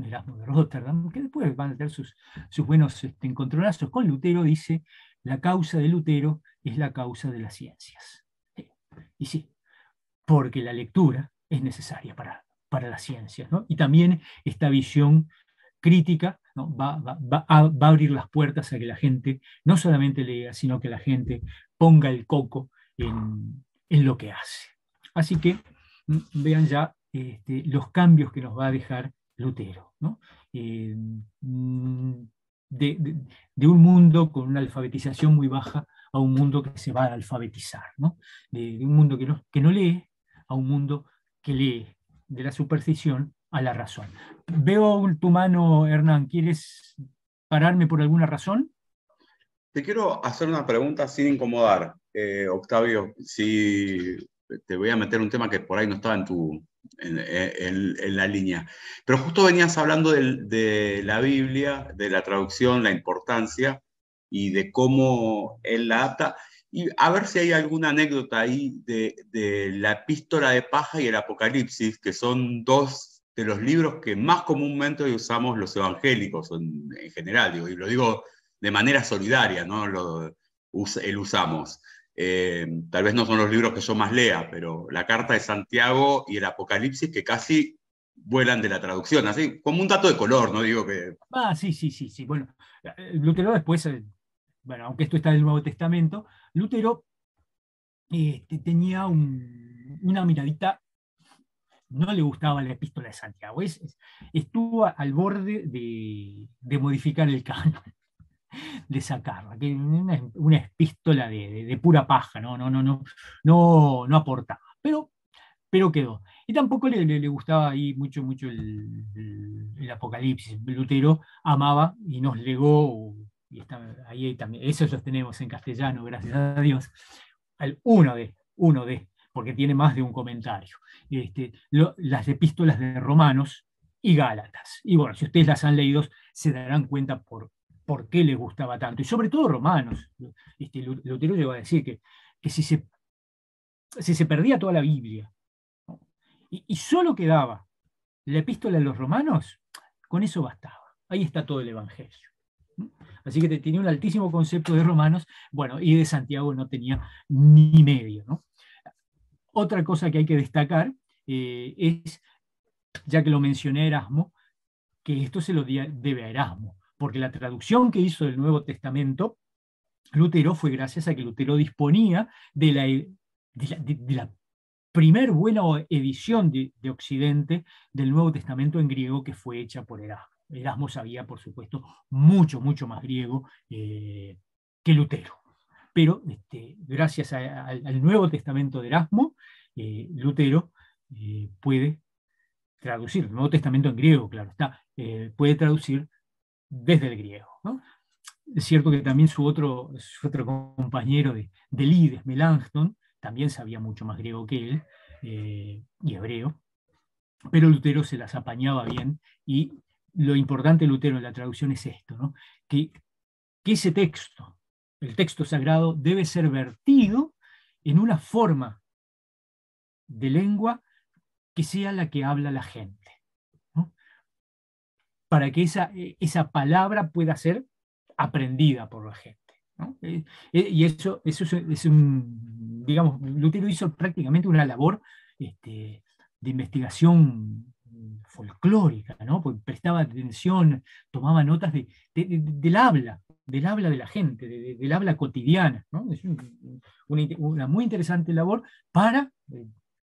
Erasmo de Rotterdam, que después van a tener sus buenos encontronazos con Lutero, dice, la causa de Lutero es la causa de las ciencias. Y sí, porque la lectura es necesaria para las ciencias, ¿no? Y también esta visión crítica, ¿no? Va a abrir las puertas a que la gente no solamente lea, sino que la gente ponga el coco en lo que hace. Así que vean ya los cambios que nos va a dejar Lutero, ¿no? De, de, de un mundo con una alfabetización muy baja a un mundo que se va a alfabetizar, ¿no? De un mundo que no lee a un mundo que lee, de la superstición a la razón. Veo tu mano, Hernán, ¿quieres pararme por alguna razón? Te quiero hacer una pregunta sin incomodar, Octavio. Si te voy a meter un tema que por ahí no estaba en la línea. Pero justo venías hablando de la Biblia, de la traducción, la importancia y de cómo él la adapta. Y a ver si hay alguna anécdota ahí de la Epístola de Paja y el Apocalipsis, que son dos de los libros que más comúnmente hoy usamos los evangélicos en general. Digo, y lo digo de manera solidaria, ¿no? El usamos. Tal vez no son los libros que yo más lea, pero la Carta de Santiago y el Apocalipsis que casi vuelan de la traducción, así como un dato de color, no digo que... Sí, sí, sí, sí. Bueno, Lutero después, bueno, aunque esto está en el Nuevo Testamento, Lutero tenía una miradita, no le gustaba la Epístola de Santiago, estuvo al borde de modificar el canon, de sacarla, que una epístola de pura paja, no aportaba, pero quedó. Y tampoco le gustaba ahí mucho, mucho el Apocalipsis. Lutero amaba y nos legó, y ahí también, eso lo tenemos en castellano, gracias a Dios, uno de, porque tiene más de un comentario. Las epístolas de Romanos y Gálatas. Y bueno, si ustedes las han leído, se darán cuenta por qué les gustaba tanto. Y sobre todo Romanos. Lutero llegó a decir que si se perdía toda la Biblia, ¿no? Y solo quedaba la epístola de los Romanos, con eso bastaba. Ahí está todo el Evangelio. Así que tenía un altísimo concepto de Romanos, bueno, y de Santiago no tenía ni medio, ¿no? Otra cosa que hay que destacar es, ya que lo mencioné Erasmo, que esto se lo debe a Erasmo, porque la traducción que hizo del Nuevo Testamento Lutero fue gracias a que Lutero disponía de la primer buena edición de Occidente del Nuevo Testamento en griego que fue hecha por Erasmo. Erasmo sabía, por supuesto, mucho, mucho más griego que Lutero. Pero gracias al Nuevo Testamento de Erasmo, Lutero puede traducir, el Nuevo Testamento en griego, claro está, puede traducir desde el griego, ¿no? Es cierto que también su otro compañero de Lides, Melanchthon, también sabía mucho más griego que él, y hebreo, pero Lutero se las apañaba bien, y lo importante de Lutero en la traducción es esto, ¿no? Que ese texto, el texto sagrado, debe ser vertido en una forma de lengua que sea la que habla la gente, ¿no? Para que esa palabra pueda ser aprendida por la gente, ¿no? Y eso es digamos, Lutero hizo prácticamente una labor de investigación folclórica, ¿no? Porque prestaba atención, tomaba notas del habla de la gente, del habla cotidiana, ¿no? Es una muy interesante labor para,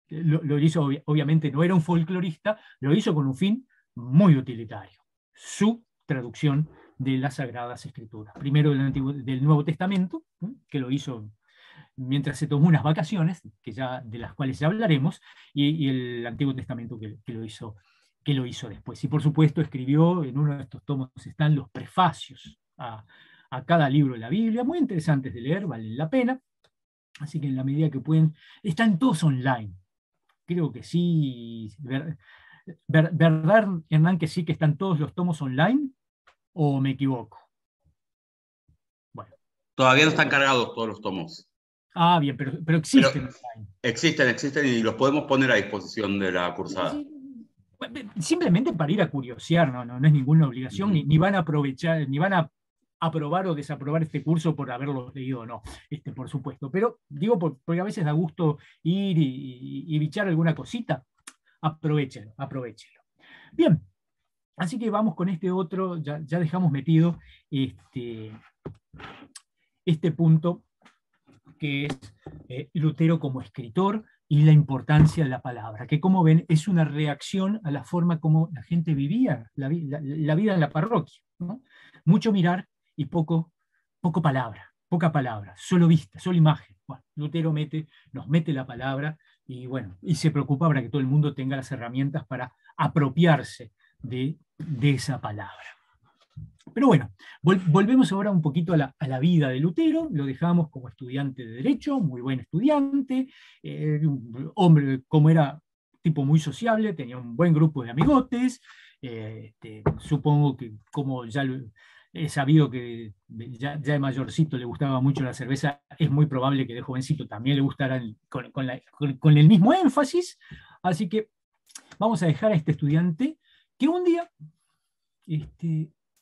lo hizo, obviamente no era un folclorista, lo hizo con un fin muy utilitario, su traducción de las Sagradas Escrituras. Primero del Nuevo Testamento, ¿no? Que lo hizo mientras se tomó unas vacaciones, de las cuales ya hablaremos, y el Antiguo Testamento que lo hizo después. Y por supuesto escribió, en uno de estos tomos están los prefacios a cada libro de la Biblia, muy interesantes de leer, valen la pena. Así que en la medida que pueden, están todos online. Creo que sí. ¿Verdad, Hernán, que sí que están todos los tomos online? ¿O me equivoco? Bueno. Todavía no están cargados todos los tomos. Ah, bien, pero existen online. Existen y los podemos poner a disposición de la cursada. Sí. Simplemente para ir a curiosear, no es ninguna obligación, ni van a aprovechar, ni van a aprobar o desaprobar este curso por haberlo leído o no, por supuesto. Pero digo, porque a veces da gusto ir y bichar alguna cosita, aprovechenlo. Bien, así que vamos con este otro, ya dejamos metido este punto que es Lutero como escritor y la importancia de la palabra, que como ven es una reacción a la forma como la gente vivía la vida en la parroquia, ¿no? Mucho mirar y poca palabra, solo vista, solo imagen. Bueno, Lutero nos mete la palabra y bueno, y se preocupa para que todo el mundo tenga las herramientas para apropiarse de esa palabra. Pero bueno, volvemos ahora un poquito a la vida de Lutero. Lo dejamos como estudiante de Derecho, muy buen estudiante, hombre, como era tipo muy sociable, tenía un buen grupo de amigotes. Supongo que, como ya he sabido que ya de mayorcito le gustaba mucho la cerveza, es muy probable que de jovencito también le gustara con el mismo énfasis. Así que vamos a dejar a este estudiante que un día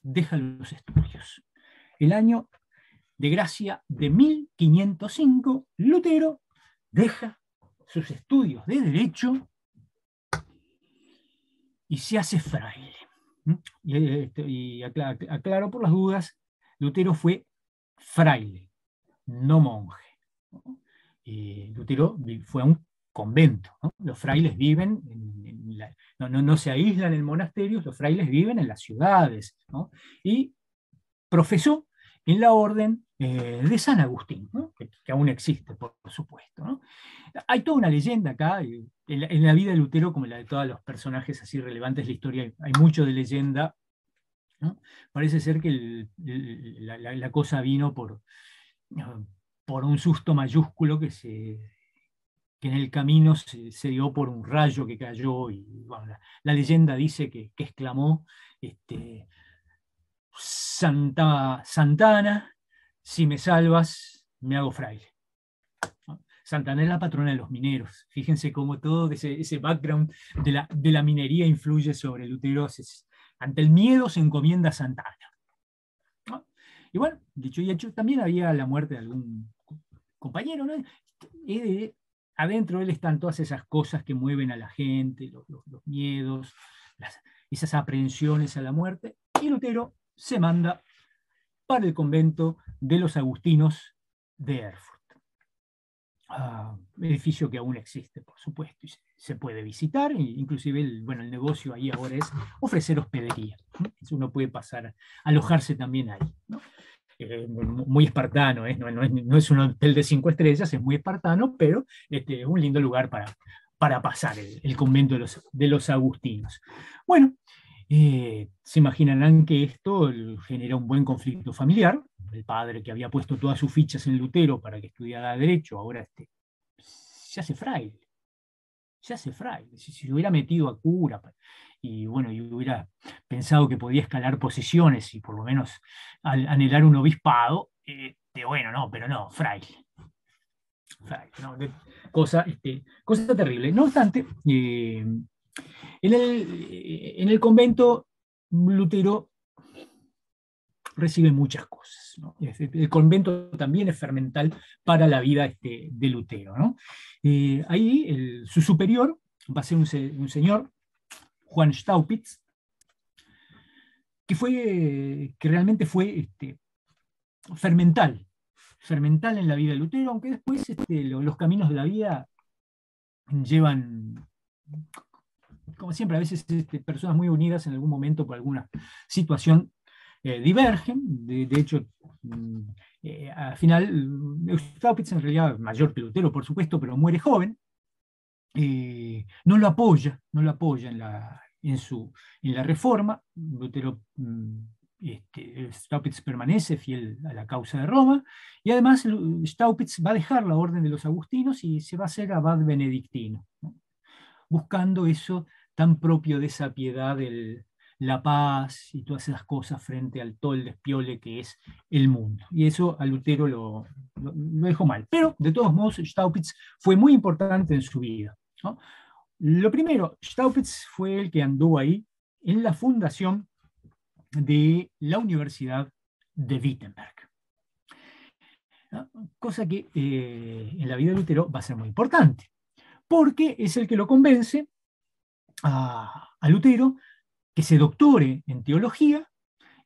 deja los estudios. El año de gracia de 1505, Lutero deja sus estudios de Derecho y se hace fraile. Y aclaro por las dudas, Lutero fue fraile, no monje. Lutero fue a un convento, ¿no? Los frailes viven, no se aíslan en monasterios, los frailes viven en las ciudades, ¿no? Y profesó en la orden de San Agustín, ¿no? que aún existe, por supuesto, ¿no? Hay toda una leyenda acá, en la vida de Lutero, como la de todos los personajes así relevantes de la historia, hay mucho de leyenda, ¿no? Parece ser que la cosa vino por un susto mayúsculo que en el camino se dio por un rayo que cayó, y bueno, la leyenda dice que exclamó, Santana, si me salvas, me hago fraile. Santana es la patrona de los mineros. Fíjense cómo todo ese background de la minería influye sobre Lutero. Ante el miedo se encomienda a Santana. Y bueno, dicho y hecho, también había la muerte de algún compañero, ¿no? Adentro de él están todas esas cosas que mueven a la gente, los miedos, esas aprehensiones a la muerte, y Lutero se manda para el convento de los agustinos de Erfurt. Edificio que aún existe, por supuesto, y se puede visitar, inclusive el negocio ahí ahora es ofrecer hospedería. Uno puede pasar a alojarse también ahí, ¿no? Muy espartano, no es un hotel de 5 estrellas, es muy espartano, pero es un lindo lugar para pasar el convento de los agustinos. Bueno, se imaginarán que esto genera un buen conflicto familiar. El padre, que había puesto todas sus fichas en Lutero para que estudiara Derecho, ahora se hace fraile. Si se hubiera metido a cura y hubiera pensado que podía escalar posiciones y por lo menos anhelar un obispado, pero no, fraile, ¿no? Cosa terrible. No obstante, en el convento Lutero recibe muchas cosas, ¿no? El convento también es fermental para la vida de Lutero, ¿no? Ahí su superior va a ser un señor, Juan Staupitz, que realmente fue fermental en la vida de Lutero, aunque después los caminos de la vida llevan, como siempre, a veces personas muy unidas en algún momento por alguna situación divergen. De hecho, al final, Staupitz en realidad, mayor que Lutero, por supuesto, pero muere joven. No lo apoya, en la reforma. Lutero, Staupitz permanece fiel a la causa de Roma, y además Staupitz va a dejar la orden de los agustinos y se va a hacer abad benedictino, ¿no? Buscando eso tan propio de esa piedad, la paz y todas esas cosas frente al todo el despiole que es el mundo. Y eso a Lutero lo dejó mal. Pero, de todos modos, Staupitz fue muy importante en su vida, ¿no? Lo primero, Staupitz fue el que anduvo ahí en la fundación de la Universidad de Wittenberg, ¿no? Cosa que en la vida de Lutero va a ser muy importante, porque es el que lo convence a Lutero que se doctore en teología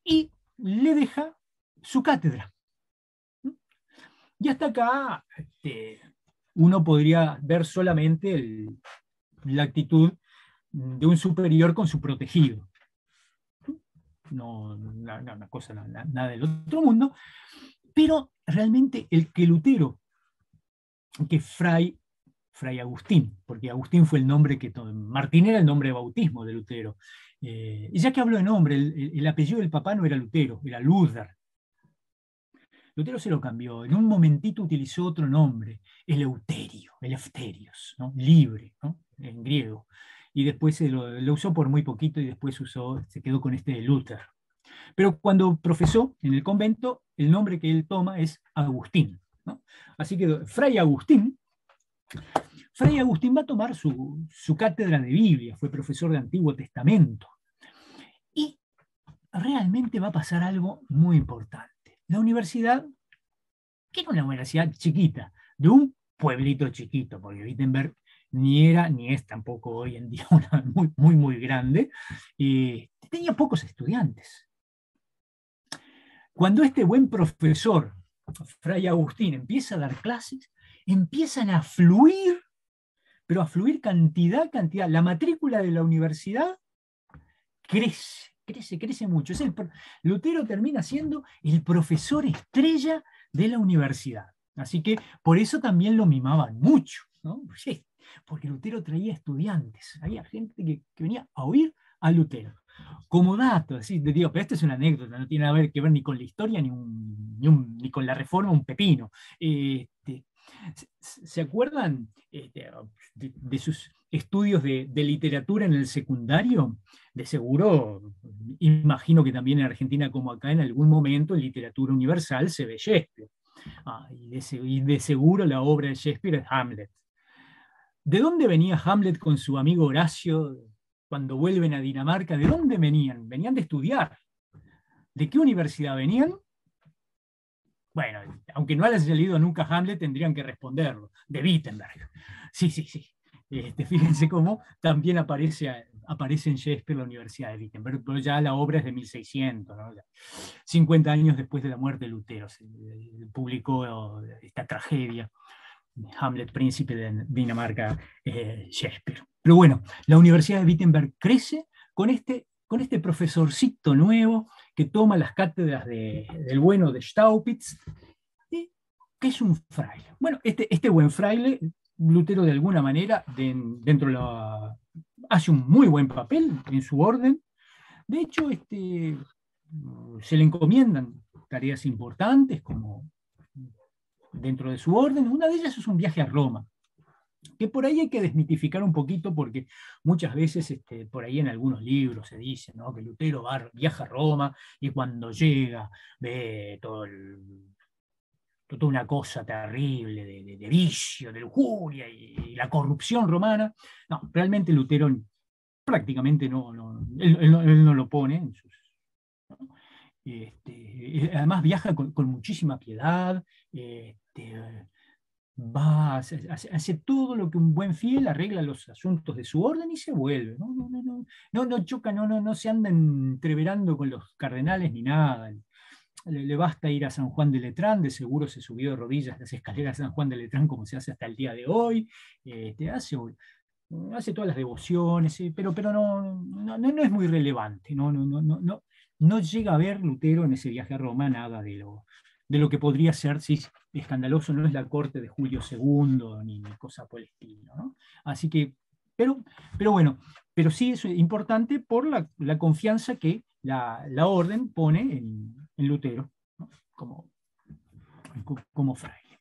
y le deja su cátedra. Y hasta acá uno podría ver solamente la actitud de un superior con su protegido. No, una cosa, nada del otro mundo, pero realmente el que Lutero, que Fray Agustín, porque Agustín fue el nombre Martín era el nombre de bautismo de Lutero. Y ya que hablo de nombre, el apellido del papá no era Lutero, era Luther. Lutero se lo cambió, en un momentito utilizó otro nombre, Eleftherios, ¿no? Libre, ¿no? En griego. Y después lo usó por muy poquito y después se quedó con este de Luther. Pero cuando profesó en el convento, el nombre que él toma es Agustín, ¿no? Así que Fray Agustín va a tomar su cátedra de Biblia, fue profesor de Antiguo Testamento. Y realmente va a pasar algo muy importante. La universidad, que era una universidad chiquita, de un pueblito chiquito, porque Wittenberg ni era ni es tampoco hoy en día una muy grande, tenía pocos estudiantes. Cuando este buen profesor, Fray Agustín, empieza a dar clases, empiezan a fluir, pero a fluir cantidad. La matrícula de la universidad crece mucho. Lutero termina siendo el profesor estrella de la universidad. Así que por eso también lo mimaban mucho, ¿no? Porque Lutero traía estudiantes, había gente que venía a oír a Lutero. Como dato, así te digo, pero esta es una anécdota, no tiene nada que ver ni con la historia ni con la reforma, un pepino. ¿Se acuerdan de sus estudios de literatura en el secundario? De seguro, imagino que también en Argentina como acá en algún momento en literatura universal se ve Shakespeare. Y de seguro la obra de Shakespeare es Hamlet. ¿De dónde venía Hamlet con su amigo Horacio cuando vuelven a Dinamarca? ¿De dónde venían? Venían de estudiar. ¿De qué universidad venían? Bueno, aunque no hayas leído nunca Hamlet, tendrían que responderlo. De Wittenberg. Sí. Fíjense cómo también aparece en Shakespeare la Universidad de Wittenberg, pero ya la obra es de 1600, ¿no? 50 años después de la muerte de Lutero se publicó esta tragedia, Hamlet, príncipe de Dinamarca, Shakespeare. Pero bueno, la Universidad de Wittenberg crece con este profesorcito nuevo que toma las cátedras del bueno de Staupitz, que es un fraile. Bueno, este buen fraile, Lutero de alguna manera, hace un muy buen papel en su orden. De hecho, se le encomiendan tareas importantes como dentro de su orden. Una de ellas es un viaje a Roma, que por ahí hay que desmitificar un poquito, porque muchas veces por ahí en algunos libros se dice, ¿no?, que Lutero viaja a Roma y cuando llega ve toda una cosa terrible de vicio, de lujuria y la corrupción romana. No, realmente Lutero prácticamente él no lo pone en sus... ¿no? Además viaja con muchísima piedad, hace todo lo que un buen fiel, arregla los asuntos de su orden y se vuelve. No choca, no se anda entreverando con los cardenales ni nada. Le basta ir a San Juan de Letrán, de seguro se subió de rodillas las escaleras de San Juan de Letrán como se hace hasta el día de hoy. Hace todas las devociones, pero no es muy relevante. no llega a ver Lutero en ese viaje a Roma nada de lo que podría ser, sí, escandaloso, no es la corte de Julio II, ni cosa por el estilo, ¿no? Así que, pero bueno, pero sí es importante por la confianza que la orden pone en Lutero, ¿no? Como fraile.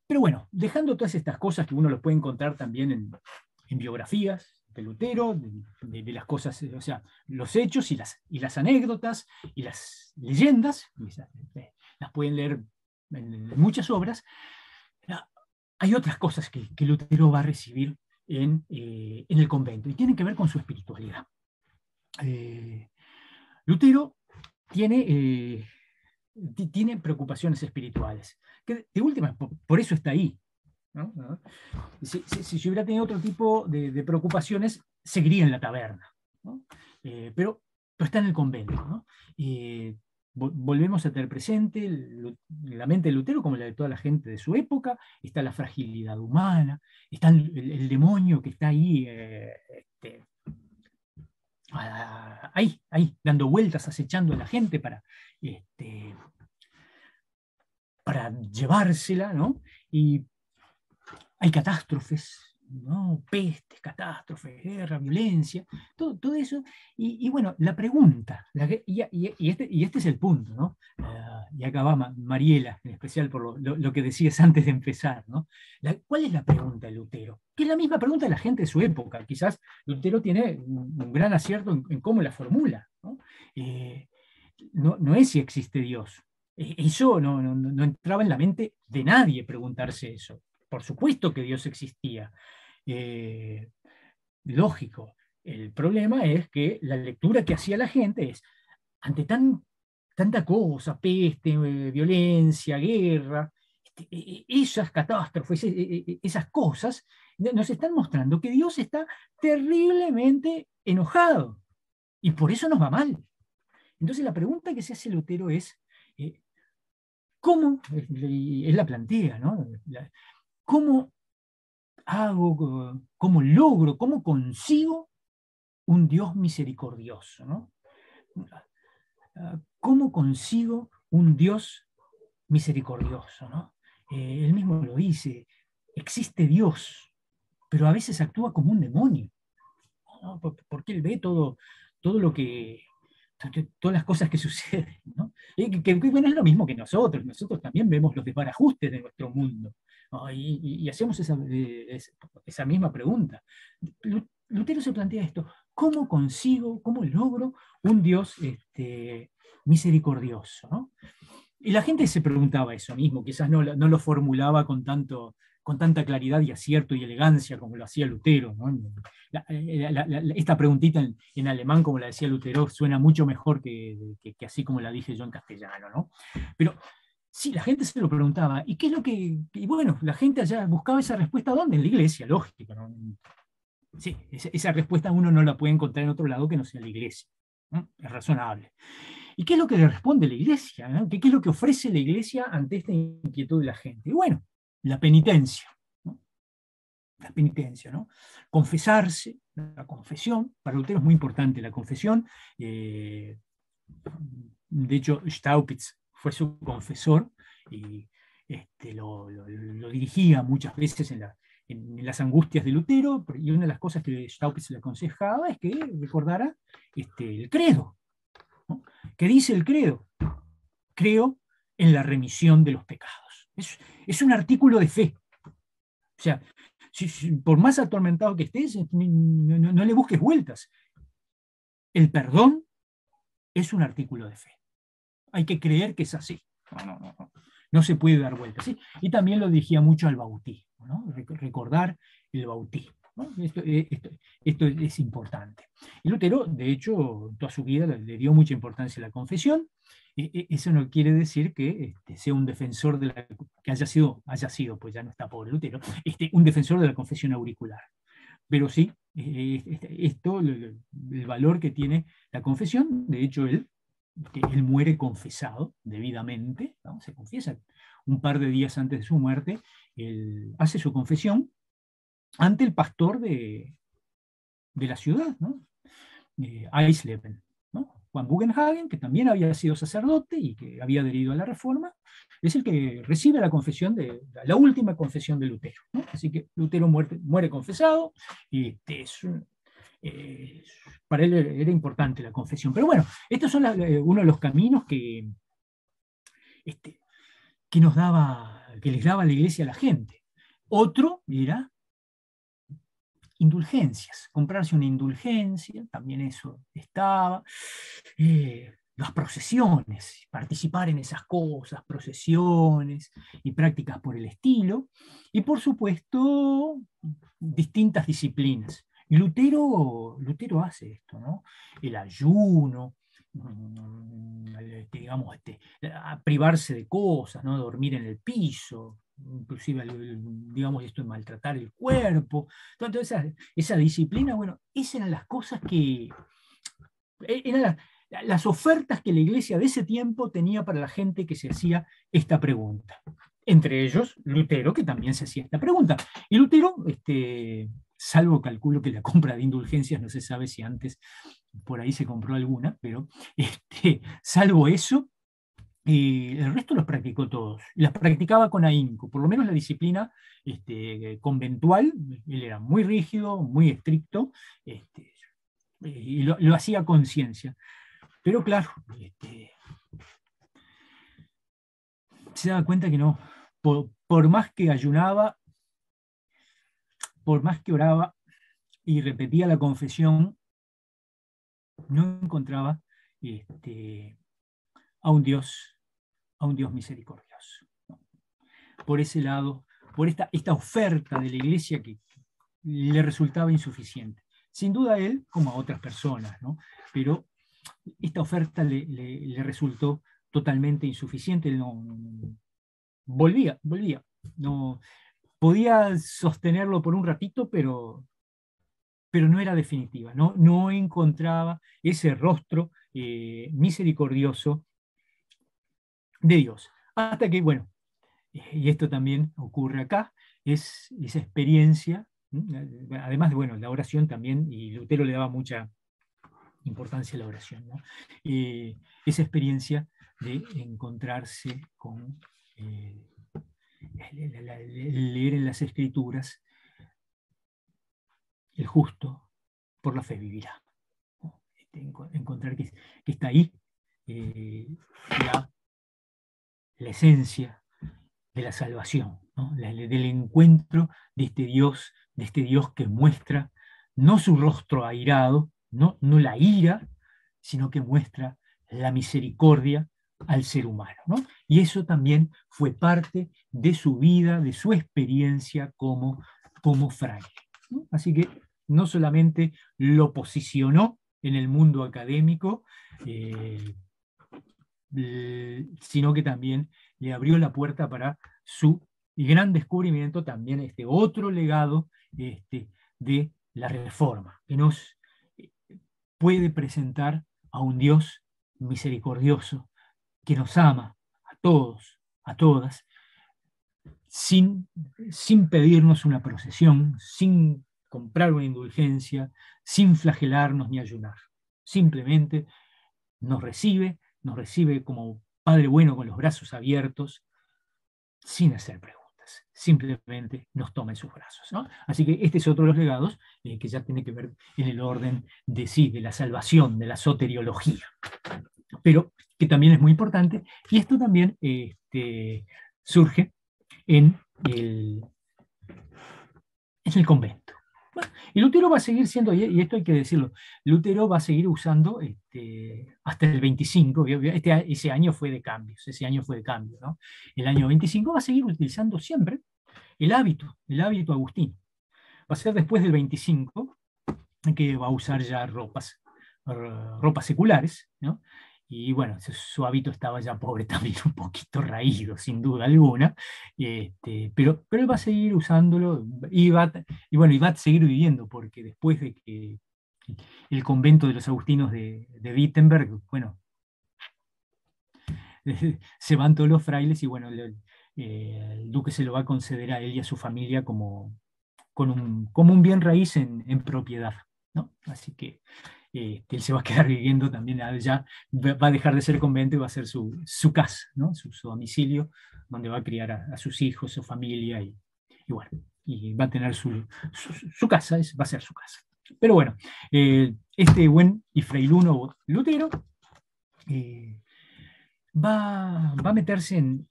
Pero bueno, dejando todas estas cosas que uno lo puede encontrar también en biografías de Lutero, de las cosas, o sea, los hechos y las anécdotas y las leyendas, las pueden leer en muchas obras. Hay otras cosas que Lutero va a recibir en el convento y tienen que ver con su espiritualidad. Lutero tiene preocupaciones espirituales, que de última, por eso está ahí, ¿no? Si hubiera tenido otro tipo de preocupaciones, seguiría en la taberna, ¿no? Pero está en el convento, ¿no? Volvemos a tener presente la mente de Lutero, como la de toda la gente de su época, está la fragilidad humana, está el demonio que está ahí, ahí, dando vueltas, acechando a la gente para llevársela, ¿no? Y hay catástrofes, ¿no? Pestes, catástrofes, guerra, violencia, todo eso. Y bueno, la pregunta, y este es el punto, ¿no? Y acá va Mariela, en especial por lo que decías antes de empezar, ¿no? ¿Cuál es la pregunta de Lutero? Que es la misma pregunta de la gente de su época. Quizás Lutero tiene un gran acierto en cómo la formula, ¿no? No es si existe Dios. Eso no entraba en la mente de nadie preguntarse eso. Por supuesto que Dios existía. Lógico. El problema es que la lectura que hacía la gente es, ante tanta cosa, peste, violencia, guerra, esas catástrofes, esas cosas, nos están mostrando que Dios está terriblemente enojado y por eso nos va mal. Entonces la pregunta que se hace Lutero es, ¿cómo? Él la plantea, ¿no? ¿Cómo cómo logro, cómo consigo un Dios misericordioso, ¿no? ¿Cómo consigo un Dios misericordioso, ¿no? Él mismo lo dice, existe Dios, pero a veces actúa como un demonio, ¿no? Porque él ve todo lo que, todas las cosas que suceden, ¿no? Que bueno, es lo mismo que nosotros también vemos los desbarajustes de nuestro mundo, ¿no? Y hacemos esa misma pregunta. Lutero se plantea esto, ¿cómo consigo, cómo logro un Dios misericordioso, ¿no? Y la gente se preguntaba eso mismo, quizás no lo formulaba con tanta claridad y acierto y elegancia como lo hacía Lutero, ¿no? Esta preguntita en alemán, como la decía Lutero, suena mucho mejor que así como la dije yo en castellano, ¿no? Pero sí, la gente se lo preguntaba, ¿y qué es lo que...? Y bueno, la gente allá buscaba esa respuesta, ¿dónde? En la iglesia, lógico, ¿no? Sí, esa respuesta uno no la puede encontrar en otro lado que no sea la iglesia, ¿no? Es razonable. ¿Y qué es lo que le responde la iglesia, ¿no? ¿Qué es lo que ofrece la iglesia ante esta inquietud de la gente? Y bueno, la penitencia, ¿no? La penitencia, ¿no? Confesarse, la confesión. Para Lutero es muy importante la confesión. De hecho, Staupitz fue su confesor y lo dirigía muchas veces en las angustias de Lutero, y una de las cosas que Staupitz le aconsejaba es que recordara el credo, ¿no? ¿Qué dice el credo? Creo en la remisión de los pecados. Es un artículo de fe. O sea, por más atormentado que estés, no le busques vueltas. El perdón es un artículo de fe. Hay que creer que es así. No se puede dar vueltas, ¿sí? Y también lo dirigía mucho al bautismo, ¿no? Recordar el bautismo, ¿no? Esto es importante. Y Lutero, de hecho, toda su vida le dio mucha importancia a la confesión. Eso no quiere decir que sea un defensor que haya sido, pues ya no está pobre Lutero, un defensor de la confesión auricular. Pero sí, el valor que tiene la confesión, de hecho, él muere confesado debidamente, ¿no? Se confiesa un par de días antes de su muerte, él hace su confesión ante el pastor de la ciudad, ¿no? Eisleben, ¿no? Juan Bugenhagen, que también había sido sacerdote y que había adherido a la Reforma, es el que recibe la confesión la última confesión de Lutero, ¿no? Así que Lutero muere confesado, y para él era importante la confesión. Pero bueno, estos son uno de los caminos este, que les daba la Iglesia a la gente. Otro era indulgencias, comprarse una indulgencia, también eso estaba. Las procesiones, participar en esas cosas, procesiones y prácticas por el estilo. Y por supuesto, distintas disciplinas. Y Lutero hace esto, ¿no? El ayuno, digamos, privarse de cosas, ¿no? Dormir en el piso, inclusive, digamos, esto de maltratar el cuerpo. Entonces, esa disciplina, bueno, esas eran las cosas eran las ofertas que la iglesia de ese tiempo tenía para la gente que se hacía esta pregunta. Entre ellos, Lutero, que también se hacía esta pregunta. Y Lutero, salvo calculo que la compra de indulgencias, no se sabe si antes por ahí se compró alguna, pero salvo eso, el resto los practicó todos. Las practicaba con ahínco, por lo menos la disciplina conventual. Él era muy rígido, muy estricto, y lo hacía a conciencia. Pero claro, se daba cuenta que no, por más que ayunaba, por más que oraba y repetía la confesión, no encontraba a un Dios misericordioso. Por ese lado, por esta oferta de la iglesia que le resultaba insuficiente. Sin duda a él, como a otras personas, ¿no? Pero esta oferta le resultó totalmente insuficiente. Él no volvía. No, podía sostenerlo por un ratito, pero no era definitiva. No encontraba ese rostro misericordioso de Dios. Hasta que, bueno, y esto también ocurre acá, es esa experiencia, además de, bueno, la oración también, y Lutero le daba mucha importancia a la oración, ¿no? Esa experiencia de encontrarse con, leer en las Escrituras, el justo por la fe vivirá, ¿no? Encontrar que está ahí la esencia de la salvación, ¿no? Del encuentro de este Dios que muestra no su rostro airado, no la ira, sino que muestra la misericordia al ser humano, ¿no? Y eso también fue parte de su vida, de su experiencia como fraile, ¿no? Así que no solamente lo posicionó en el mundo académico, sino que también le abrió la puerta para su gran descubrimiento, también este otro legado de la Reforma, que nos puede presentar a un Dios misericordioso, que nos ama a todos, a todas, sin pedirnos una procesión, sin comprar una indulgencia, sin flagelarnos ni ayunar. Simplemente nos recibe como Padre bueno con los brazos abiertos, sin hacer preguntas. Simplemente nos toma en sus brazos, ¿no? Así que este es otro de los legados que ya tiene que ver en el orden de la salvación, de la soteriología, pero que también es muy importante, y esto también surge en el convento. Bueno, y Lutero va a seguir siendo, y esto hay que decirlo, Lutero va a seguir usando hasta el 25, ese año fue de cambios, ¿no? El año 25 va a seguir utilizando siempre el hábito agustino. Va a ser después del 25 que va a usar ya ropas seculares, ¿no? Y bueno, su hábito estaba ya pobre también, un poquito raído, sin duda alguna, pero él va a seguir usándolo y va a seguir viviendo, porque después de que el convento de los agustinos de Wittenberg, bueno, se van todos los frailes y bueno, el duque se lo va a conceder a él y a su familia como un bien raíz en propiedad, ¿no? Así que él se va a quedar viviendo también, ya va a dejar de ser convento y va a ser su casa, ¿no? Su domicilio, donde va a criar a sus hijos, su familia, y bueno, y va a tener su casa, va a ser su casa. Pero bueno, este buen y frailuno Lutero va a meterse en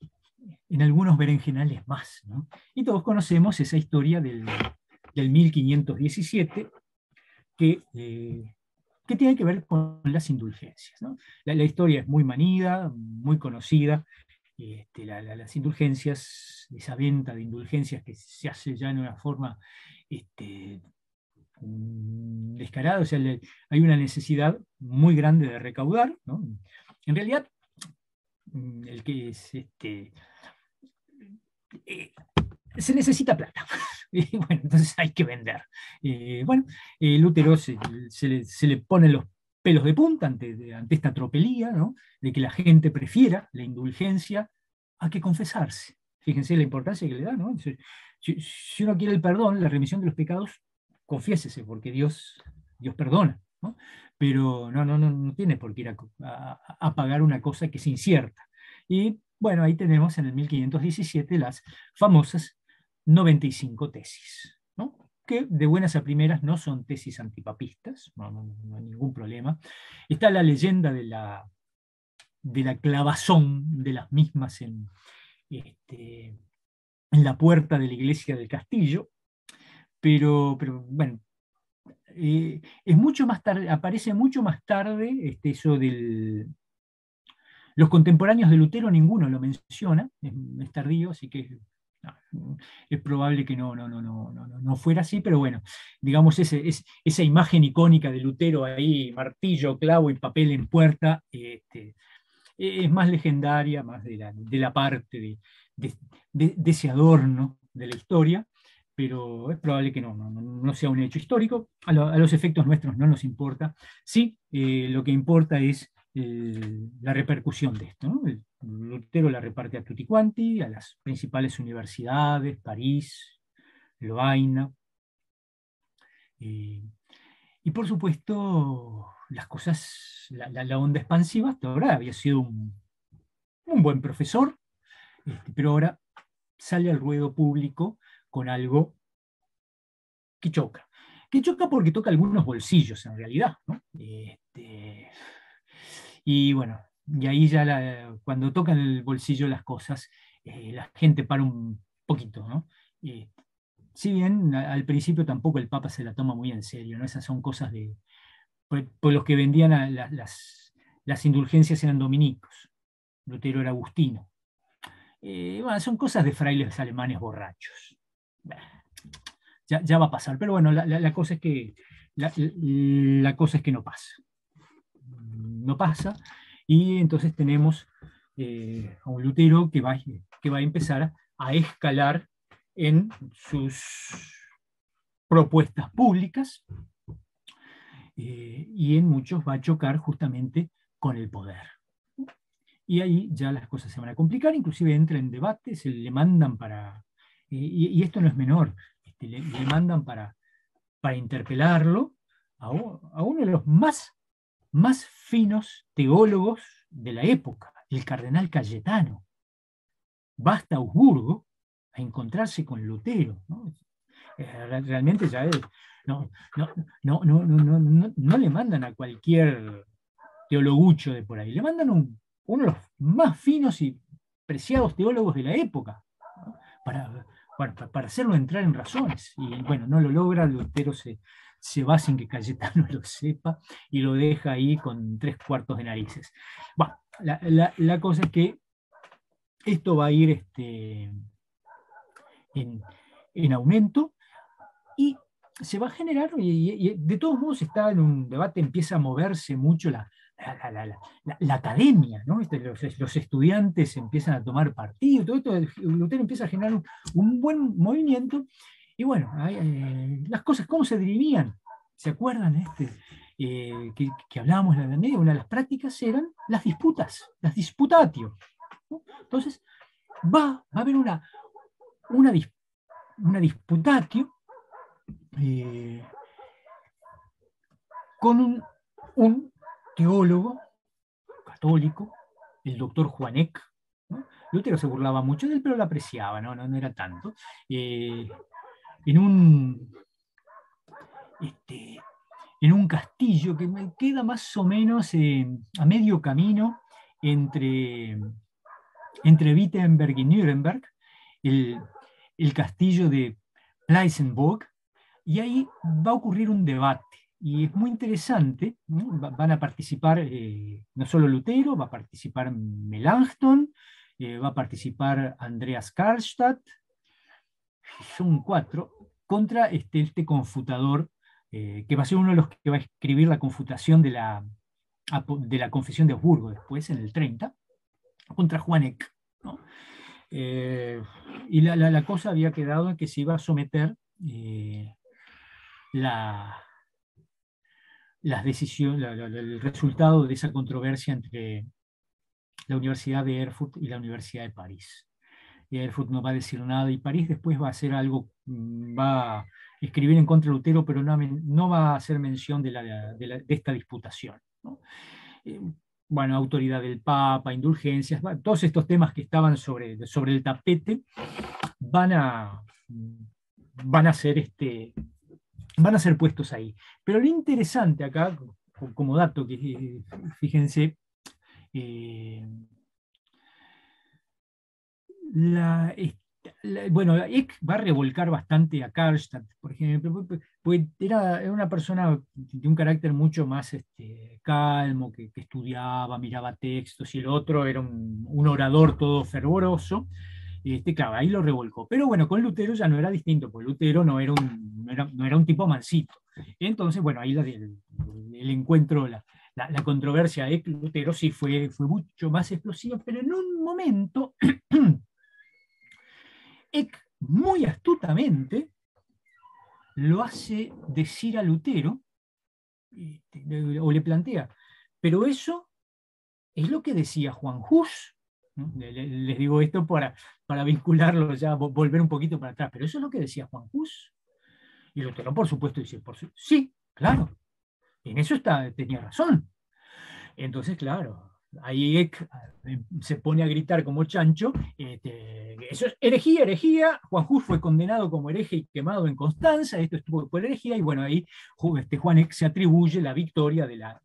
algunos berenjenales más, ¿no? Y todos conocemos esa historia del 1517 que tiene que ver con las indulgencias, ¿no? La historia es muy manida, muy conocida. Las indulgencias, esa venta de indulgencias que se hace ya en una forma descarada, o sea, hay una necesidad muy grande de recaudar, ¿no? En realidad, el que es eh, se necesita plata. Y bueno, entonces hay que vender. Bueno, Lutero se le ponen los pelos de punta ante esta tropelía, ¿no? De que la gente prefiera la indulgencia a que confesarse. Fíjense la importancia que le da, ¿no? Si uno quiere el perdón, la remisión de los pecados, confiésese, porque Dios perdona, ¿no? Pero no tiene por qué ir a pagar una cosa que es incierta. Y bueno, ahí tenemos en el 1517 las famosas 95 tesis, ¿no? Que de buenas a primeras no son tesis antipapistas, no hay ningún problema. Está la leyenda de la clavazón de las mismas en la puerta de la iglesia del castillo, pero bueno, es mucho más tarde, aparece mucho más tarde eso del... Los contemporáneos de Lutero ninguno lo menciona, es tardío, así que es probable que no fuera así, pero bueno, digamos, esa imagen icónica de Lutero ahí, martillo, clavo y papel en puerta, es más legendaria, más de la parte de ese adorno de la historia, pero es probable que no sea un hecho histórico. A los efectos nuestros no nos importa. Sí, lo que importa es la repercusión de esto, ¿no? Lutero la reparte a tutti quanti, a las principales universidades, París, Lovaina, eh, y por supuesto las cosas, la onda expansiva hasta ahora había sido un buen profesor, pero ahora sale al ruedo público con algo que choca. Que choca porque toca algunos bolsillos en realidad, ¿no? Y bueno, y ahí ya cuando tocan el bolsillo las cosas, la gente para un poquito, ¿no? Eh, si bien al principio tampoco el Papa se la toma muy en serio, ¿no? Esas son cosas por los que vendían las indulgencias eran dominicos, Lutero era agustino. Bueno, son cosas de frailes alemanes borrachos. Ya va a pasar, pero bueno, la cosa es que la cosa es que no pasa. No pasa, y entonces tenemos a un Lutero que va a empezar a escalar en sus propuestas públicas, y en muchos va a chocar justamente con el poder. Y ahí ya las cosas se van a complicar, inclusive entra en debate, le mandan para, y esto no es menor, le mandan para interpelarlo a uno de los más finos teólogos de la época, el cardenal Cayetano. Va hasta Augsburgo a encontrarse con Lutero, ¿no? Realmente ya no le mandan a cualquier teologucho de por ahí, le mandan uno de los más finos y preciados teólogos de la época, ¿no? Para hacerlo entrar en razones. Y bueno, no lo logra, Lutero se va sin que Cayetano lo sepa y lo deja ahí con 3/4 de narices. Bueno, la cosa es que esto va a ir en aumento y se va a generar, y de todos modos está en un debate, empieza a moverse mucho la academia, ¿no? Los estudiantes empiezan a tomar partido, todo esto, Lutero empieza a generar un buen movimiento, y bueno, las cosas, ¿cómo se dirimían? ¿Se acuerdan que hablábamos en la Edad Media? Una de las prácticas eran las disputas, las disputatio, ¿no? Entonces, va a haber una disputatio con un teólogo católico, el doctor Juan Eck, ¿no? Lutero se burlaba mucho de él, pero lo apreciaba, no era tanto. En un, este, en un castillo que me queda más o menos a medio camino entre Wittenberg y Nuremberg, el, el castillo de Pleisenburg, y ahí va a ocurrir un debate. Y es muy interesante, ¿no? Van a participar no solo Lutero, va a participar Melanchthon, va a participar Andreas Karlstadt, son 4, contra este confutador, que va a ser uno de los que va a escribir la confutación de la Confesión de Augsburgo después, en el 30, contra Juan Eck, ¿no? Y la cosa había quedado en que se iba a someter las decisiones, el resultado de esa controversia entre la Universidad de Erfurt y la Universidad de París. Y Erfurt no va a decir nada y París después va a hacer algo, va a escribir en contra de Lutero, pero no va a hacer mención de esta disputación, ¿no? Bueno, autoridad del Papa, indulgencias, todos estos temas que estaban sobre el tapete van a ser van a ser puestos ahí. Pero lo interesante acá, como dato, que fíjense, bueno, Eck va a revolcar bastante a Karlstadt, por ejemplo, porque era una persona de un carácter mucho más calmo, que estudiaba, miraba textos, y el otro era un orador todo fervoroso. Claro, ahí lo revolcó. Pero bueno, con Lutero ya no era distinto, porque Lutero no era un tipo mansito. Entonces, bueno, ahí el encuentro, la controversia de Lutero sí fue mucho más explosiva, pero en un momento, Eck muy astutamente lo hace decir a Lutero, o le plantea, pero eso es lo que decía Juan Hus, ¿no? Les digo esto para vincularlo ya, volver un poquito para atrás, pero eso es lo que decía Juan Hus. Y Lutero, por supuesto, dice, sí, claro, en eso tenía razón. Entonces, claro, ahí Eck se pone a gritar como chancho, eso es herejía, herejía. Juan Hus fue condenado como hereje y quemado en Constanza, esto estuvo por herejía, y bueno, ahí Juan Eck se atribuye la victoria de la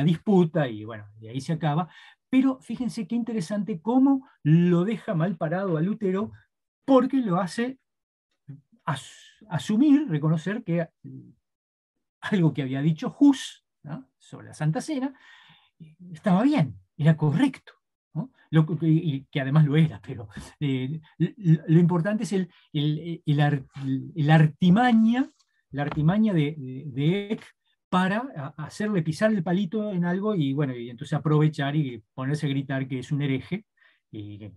disputa, y bueno, y ahí se acaba. Pero fíjense qué interesante cómo lo deja mal parado a Lutero, porque lo hace asumir, reconocer que algo que había dicho Hus, ¿no?, sobre la Santa Cena, estaba bien, era correcto, ¿no? Y que además lo era, pero lo importante es la artimaña de Eck para hacerle pisar el palito en algo, y bueno, y entonces aprovechar y ponerse a gritar que es un hereje, y que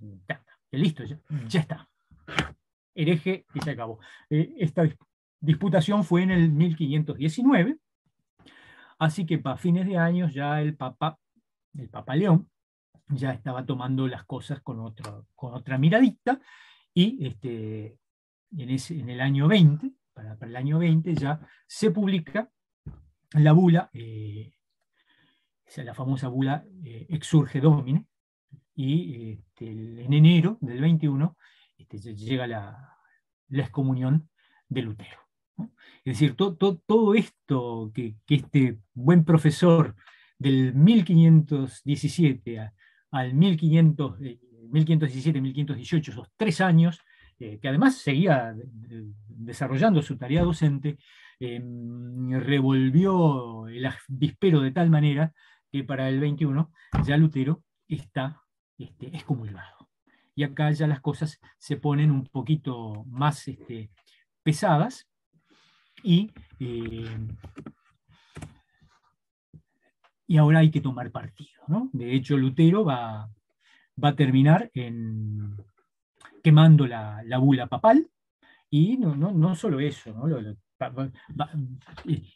listo, ya está. Hereje y se acabó. Esta disputación fue en el 1519, así que para fines de años ya el Papa León ya estaba tomando las cosas con otra miradita, y en el año 20, para el año 20 ya se publica la bula, la famosa bula Exsurge Domine, y en enero del 21 llega la excomunión de Lutero, ¿no? Es decir, todo esto que este buen profesor del 1517 al 1517-1518, esos 3 años, que además seguía desarrollando su tarea docente, revolvió el avispero de tal manera que para el 21 ya Lutero está excomulgado. Y acá ya las cosas se ponen un poquito más pesadas, y ahora hay que tomar partido, ¿no? De hecho, Lutero va a terminar quemando la bula papal, y no solo eso, ¿no?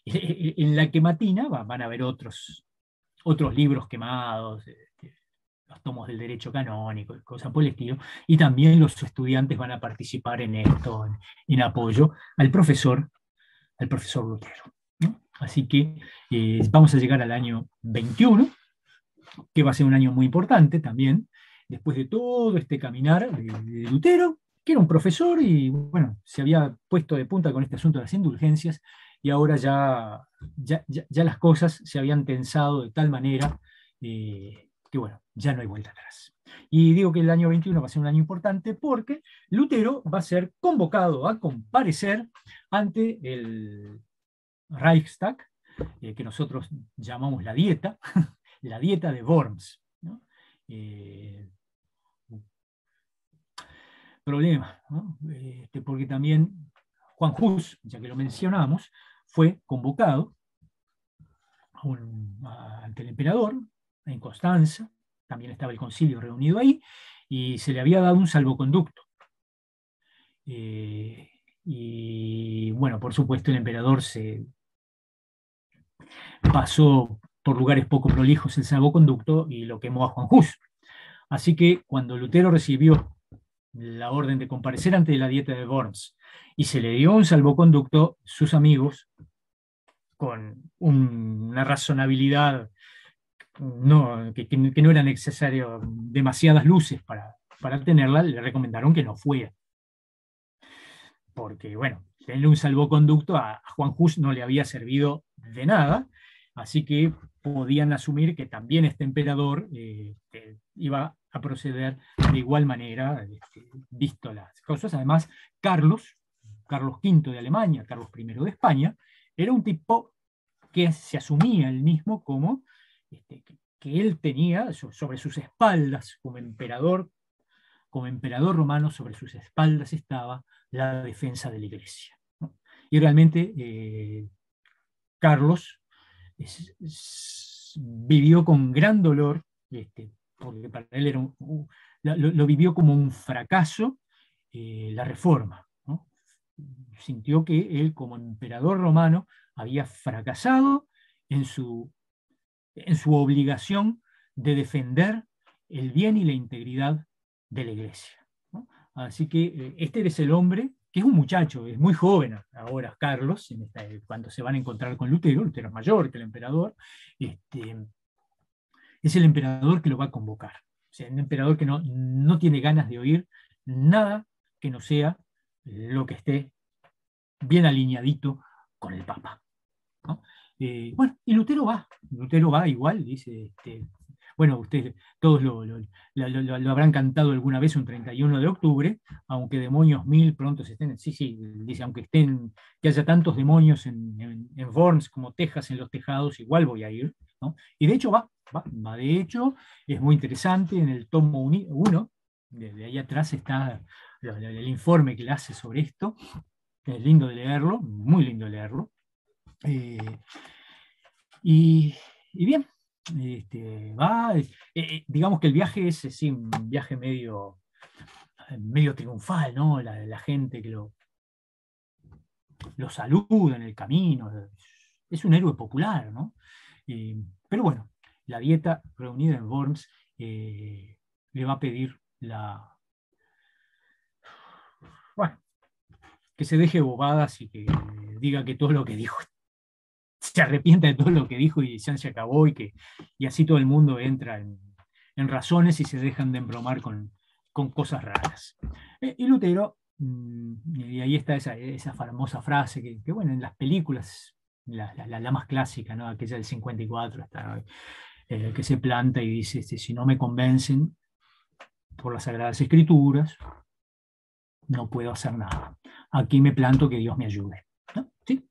En la quematina van a haber otros libros quemados, los tomos del derecho canónico, cosas por el estilo, y también los estudiantes van a participar en esto, en apoyo al profesor Lutero, ¿no? Así que vamos a llegar al año 21, que va a ser un año muy importante también, después de todo este caminar de Lutero, que era un profesor y bueno, se había puesto de punta con este asunto de las indulgencias, y ahora ya las cosas se habían tensado de tal manera que bueno, ya no hay vuelta atrás. Y digo que el año 21 va a ser un año importante porque Lutero va a ser convocado a comparecer ante el Reichstag, que nosotros llamamos la dieta, la dieta de Worms, ¿no? Problema, ¿no? Porque también Juan Hus, ya que lo mencionamos, fue convocado ante el emperador en Constanza, también estaba el concilio reunido ahí, y se le había dado un salvoconducto. Y bueno, por supuesto el emperador se pasó por lugares poco prolijos el salvoconducto y lo quemó a Juan Hus. Así que cuando Lutero recibió la orden de comparecer ante la dieta de Worms y se le dio un salvoconducto, sus amigos, con una razonabilidad que no era necesario demasiadas luces para tenerla, le recomendaron que no fuera. Porque, bueno, tener un salvoconducto a Juan Hus no le había servido de nada, así que podían asumir que también este emperador iba a proceder de igual manera, visto las cosas. Además, Carlos V de Alemania, Carlos I de España, era un tipo que se asumía él mismo como que él tenía sobre sus espaldas como emperador romano, sobre sus espaldas estaba la defensa de la iglesia, ¿no? Y realmente Carlos vivió con gran dolor, porque para él era lo vivió como un fracaso la reforma, ¿no? Sintió que él como emperador romano había fracasado en su obligación de defender el bien y la integridad de la iglesia, ¿no? Así que este es el hombre, que es un muchacho, es muy joven ahora Carlos, cuando se van a encontrar con Lutero. Lutero es mayor que el emperador, es el emperador que lo va a convocar. O sea, un emperador que no tiene ganas de oír nada que no sea lo que esté bien alineadito con el Papa, ¿no? Bueno, y Lutero va igual, dice, bueno, ustedes todos lo habrán cantado alguna vez un 31 de octubre, aunque demonios mil pronto se estén, sí, dice, que haya tantos demonios en Worms como tejas en los tejados, igual voy a ir, ¿no? Y de hecho va, de hecho, es muy interesante, en el tomo 1, de ahí atrás está el informe que le hace sobre esto, es lindo de leerlo, muy lindo de leerlo. Y bien, digamos que el viaje es sí, un viaje medio triunfal, ¿no? La gente que lo saluda en el camino, es un héroe popular, ¿no? Pero bueno, la dieta reunida en Worms le va a pedir bueno, que se deje bobadas y que diga que todo lo que dijo, se arrepienta de todo lo que dijo y ya se acabó, y así todo el mundo entra en razones y se dejan de embromar con cosas raras. Y Lutero, y ahí está esa famosa frase que bueno, en las películas, la más clásica, ¿no? Aquella del 54, está, que se planta y dice, si no me convencen por las Sagradas Escrituras, no puedo hacer nada. Aquí me planto, que Dios me ayude, ¿no? ¿Sí?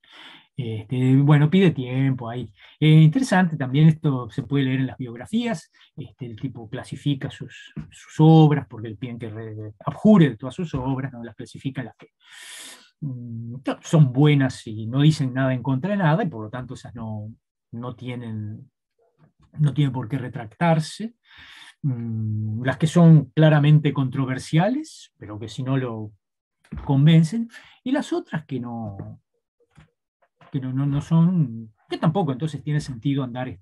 Bueno, pide tiempo ahí. Interesante también, esto se puede leer en las biografías. El tipo clasifica sus obras, porque le piden que abjure de todas sus obras, ¿no? Las clasifica en las que son buenas y no dicen nada en contra de nada, y por lo tanto esas no tienen por qué retractarse. Las que son claramente controversiales, pero que si no lo convencen, y las otras que no son, que tampoco entonces tiene sentido andar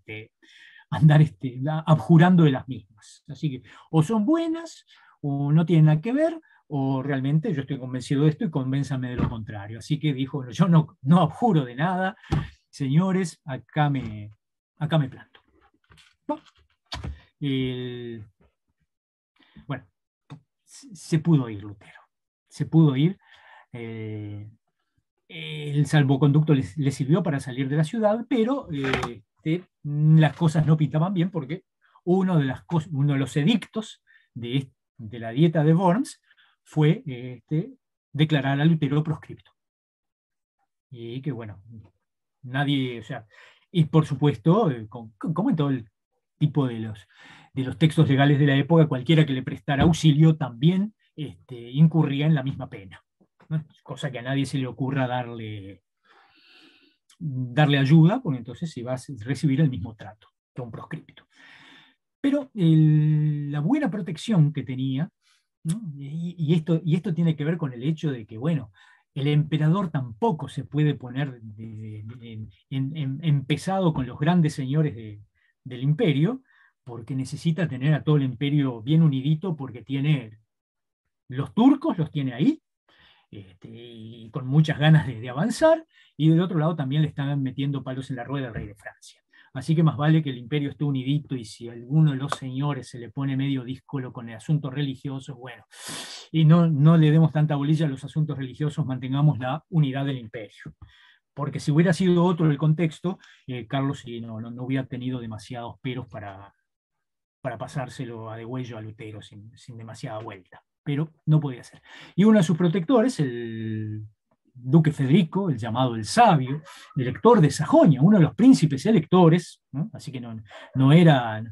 abjurando de las mismas. Así que o son buenas, o no tienen nada que ver, o realmente yo estoy convencido de esto y convénzame de lo contrario. Así que dijo, yo no abjuro de nada, señores, acá me planto. ¿No? Bueno, se pudo ir Lutero, se pudo ir. El salvoconducto le sirvió para salir de la ciudad, pero las cosas no pintaban bien porque uno de los edictos de la dieta de Worms fue declarar a Lutero proscripto. Y que bueno, nadie, o sea, y por supuesto, como en todo el tipo de los textos legales de la época, cualquiera que le prestara auxilio también incurría en la misma pena, ¿no? Cosa que a nadie se le ocurra darle ayuda, porque entonces se va a recibir el mismo trato que un proscripto. Pero la buena protección que tenía, ¿no? y esto tiene que ver con el hecho de que, bueno, el emperador tampoco se puede poner pesado con los grandes señores del imperio, porque necesita tener a todo el imperio bien unidito, porque tiene los turcos, los tiene ahí, y con muchas ganas de avanzar, y del otro lado también le están metiendo palos en la rueda al rey de Francia. Así que más vale que el imperio esté unidito, y si a alguno de los señores se le pone medio díscolo con el asunto religioso, bueno, y no le demos tanta bolilla a los asuntos religiosos, mantengamos la unidad del imperio. Porque si hubiera sido otro el contexto, Carlos no hubiera tenido demasiados peros para pasárselo a degüello a Lutero sin demasiada vuelta. Pero no podía ser. Y uno de sus protectores, el duque Federico, el llamado el Sabio, elector de Sajonia, uno de los príncipes electores, ¿no? Así que no era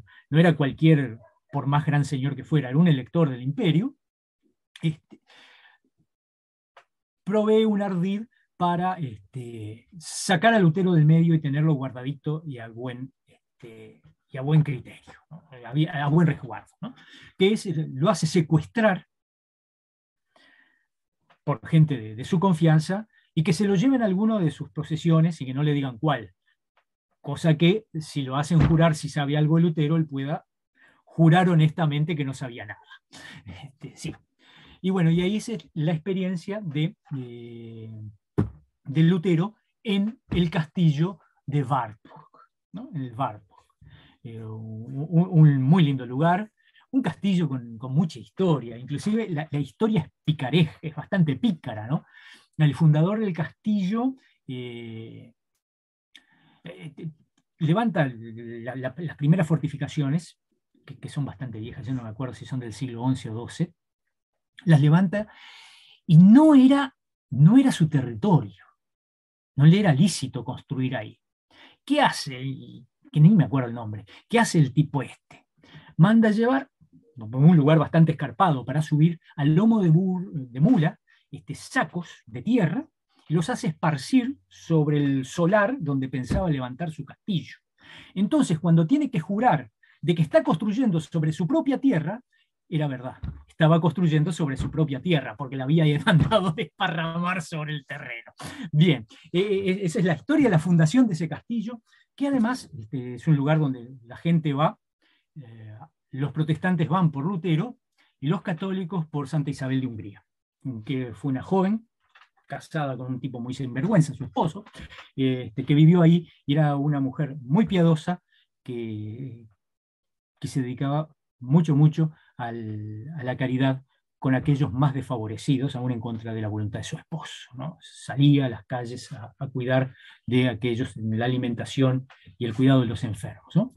cualquier, por más gran señor que fuera, era un elector del imperio, provee un ardid para sacar a Lutero del medio y tenerlo guardadito y a buen criterio, ¿no? A buen resguardo, ¿no? Que lo hace secuestrar por gente de su confianza y que se lo lleven a alguno de sus procesiones y que no le digan cuál. Cosa que si lo hacen jurar si sabe algo de Lutero, él pueda jurar honestamente que no sabía nada. Sí. Y bueno, y ahí es la experiencia de Lutero en el castillo de Wartburg, ¿no? En el Wartburg. Un muy lindo lugar, un castillo con mucha historia, inclusive la historia es picaresca, es bastante pícara, ¿no? El fundador del castillo levanta las primeras fortificaciones, que son bastante viejas, yo no me acuerdo si son del siglo XI o XII, las levanta y no era su territorio, no le era lícito construir ahí. ¿Qué hace? Que ni me acuerdo el nombre. ¿Qué hace el tipo este? Manda a llevar, en un lugar bastante escarpado, para subir al lomo de mula, sacos de tierra, y los hace esparcir sobre el solar donde pensaba levantar su castillo. Entonces, cuando tiene que jurar de que está construyendo sobre su propia tierra, era verdad. Estaba construyendo sobre su propia tierra, porque la había mandado desparramar sobre el terreno. Bien, esa es la historia de la fundación de ese castillo, que además es un lugar donde la gente va, los protestantes van por Lutero y los católicos por Santa Isabel de Hungría, que fue una joven casada con un tipo muy sinvergüenza, su esposo, que vivió ahí y era una mujer muy piadosa que se dedicaba mucho a la caridad con aquellos más desfavorecidos, aún en contra de la voluntad de su esposo, ¿no? Salía a las calles a cuidar de aquellos, la alimentación y el cuidado de los enfermos, ¿no?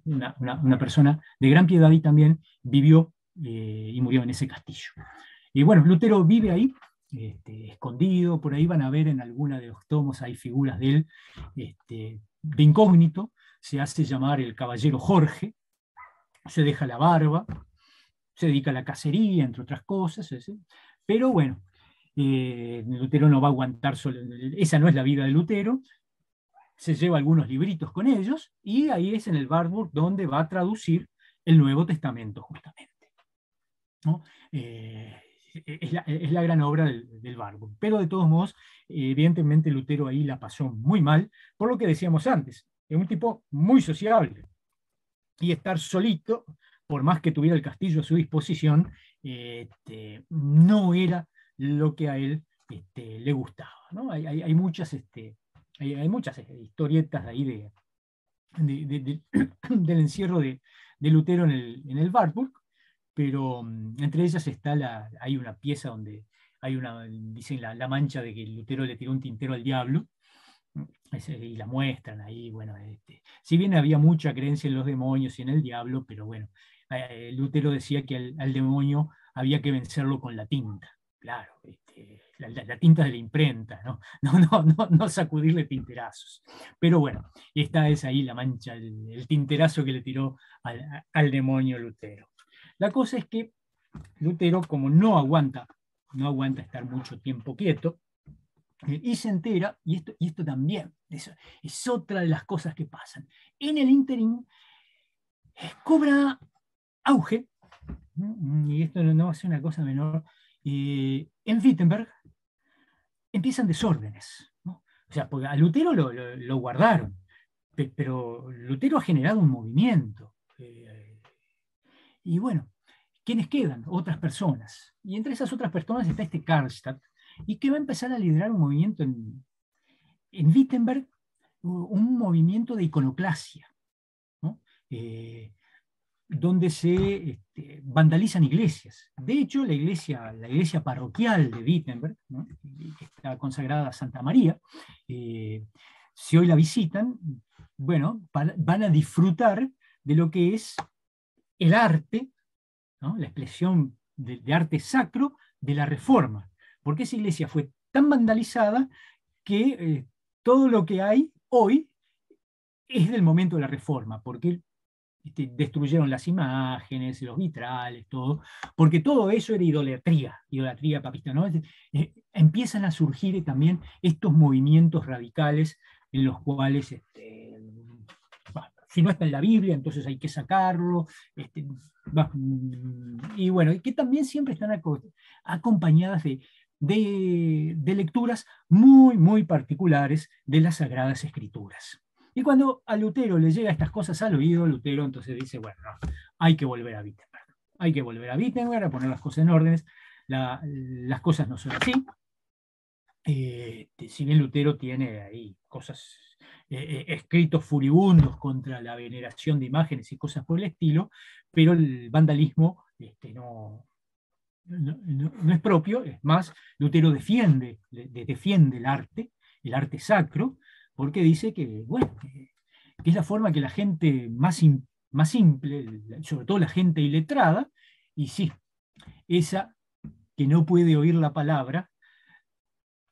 Una persona de gran piedad, y también vivió y murió en ese castillo. Y bueno, Lutero vive ahí, escondido. Por ahí van a ver en alguna de los tomos, hay figuras de él de incógnito. Se hace llamar el caballero Jorge, se deja la barba, se dedica a la cacería, entre otras cosas, ¿sí? Pero bueno, Lutero no va a aguantar solo, esa no es la vida de Lutero, se lleva algunos libritos con ellos, y ahí es en el Wartburg donde va a traducir el Nuevo Testamento, justamente, ¿no? Es la gran obra del Wartburg. Pero de todos modos, evidentemente Lutero ahí la pasó muy mal, por lo que decíamos antes, es un tipo muy sociable, y estar solito, por más que tuviera el castillo a su disposición, no era lo que a él le gustaba, ¿no? Hay muchas hay muchas historietas ahí del encierro de Lutero en el Wartburg, pero entre ellas hay una pieza donde dicen la mancha de que Lutero le tiró un tintero al diablo, y la muestran ahí, bueno, si bien había mucha creencia en los demonios y en el diablo, pero bueno, Lutero decía que al demonio había que vencerlo con la tinta, claro, la tinta de la imprenta, ¿no? No sacudirle tinterazos. Pero bueno, esta es ahí la mancha, el tinterazo que le tiró al demonio Lutero. La cosa es que Lutero, como no aguanta estar mucho tiempo quieto, y se entera, y esto también es otra de las cosas que pasan. En el ínterin cobra auge, y esto no va a ser una cosa menor, en Wittenberg empiezan desórdenes, ¿no? O sea, porque a Lutero lo guardaron, pero Lutero ha generado un movimiento. Y bueno, ¿quiénes quedan? Otras personas. Y entre esas otras personas está este Karlstadt, y que va a empezar a liderar un movimiento en Wittenberg, un movimiento de iconoclasia, ¿no? Donde se vandalizan iglesias. De hecho, la iglesia parroquial de Wittenberg, ¿no? Que está consagrada a Santa María, si hoy la visitan, bueno, van a disfrutar de lo que es el arte, ¿no? La expresión de arte sacro de la Reforma, porque esa iglesia fue tan vandalizada que todo lo que hay hoy es del momento de la Reforma, porque destruyeron las imágenes, los vitrales, todo, porque todo eso era idolatría papista, ¿no? Empiezan a surgir también estos movimientos radicales en los cuales, bueno, si no está en la Biblia, entonces hay que sacarlo, y bueno, y que también siempre están acompañadas de lecturas muy, muy particulares de las Sagradas Escrituras. Y cuando a Lutero le llega estas cosas al oído, Lutero entonces dice, bueno, no, hay que volver a Wittenberg. Hay que volver a Wittenberg a poner las cosas en órdenes. Las cosas no son así. Si bien Lutero tiene ahí cosas, escritos furibundos contra la veneración de imágenes y cosas por el estilo, pero el vandalismo no es propio. Es más, Lutero defiende el arte sacro, porque dice que, bueno, que es la forma que la gente más simple, sobre todo la gente iletrada, y sí, esa que no puede oír la palabra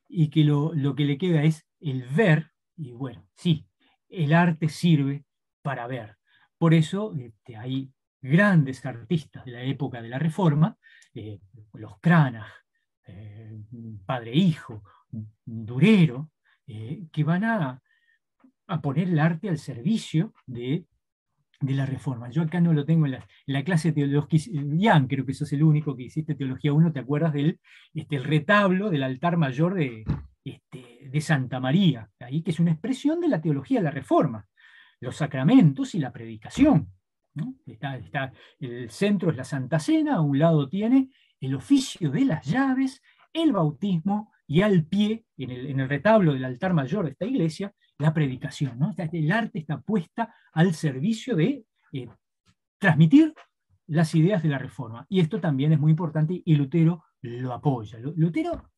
y que lo que le queda es el ver, y bueno, sí, el arte sirve para ver. Por eso hay grandes artistas de la época de la Reforma, los Cranach, Padre e Hijo, Durero, que van a poner el arte al servicio de la Reforma. Yo acá no lo tengo en la clase de teología. Jan, creo que sos el único que hiciste teología 1, ¿te acuerdas del el retablo del altar mayor de Santa María? Ahí, que es una expresión de la teología de la Reforma, los sacramentos y la predicación, ¿no? El centro es la Santa Cena, a un lado tiene el oficio de las llaves, el bautismo, y al pie, en el retablo del altar mayor de esta iglesia, la predicación, ¿no? El arte está puesta al servicio de transmitir las ideas de la Reforma. Y esto también es muy importante, y Lutero lo apoya. Lutero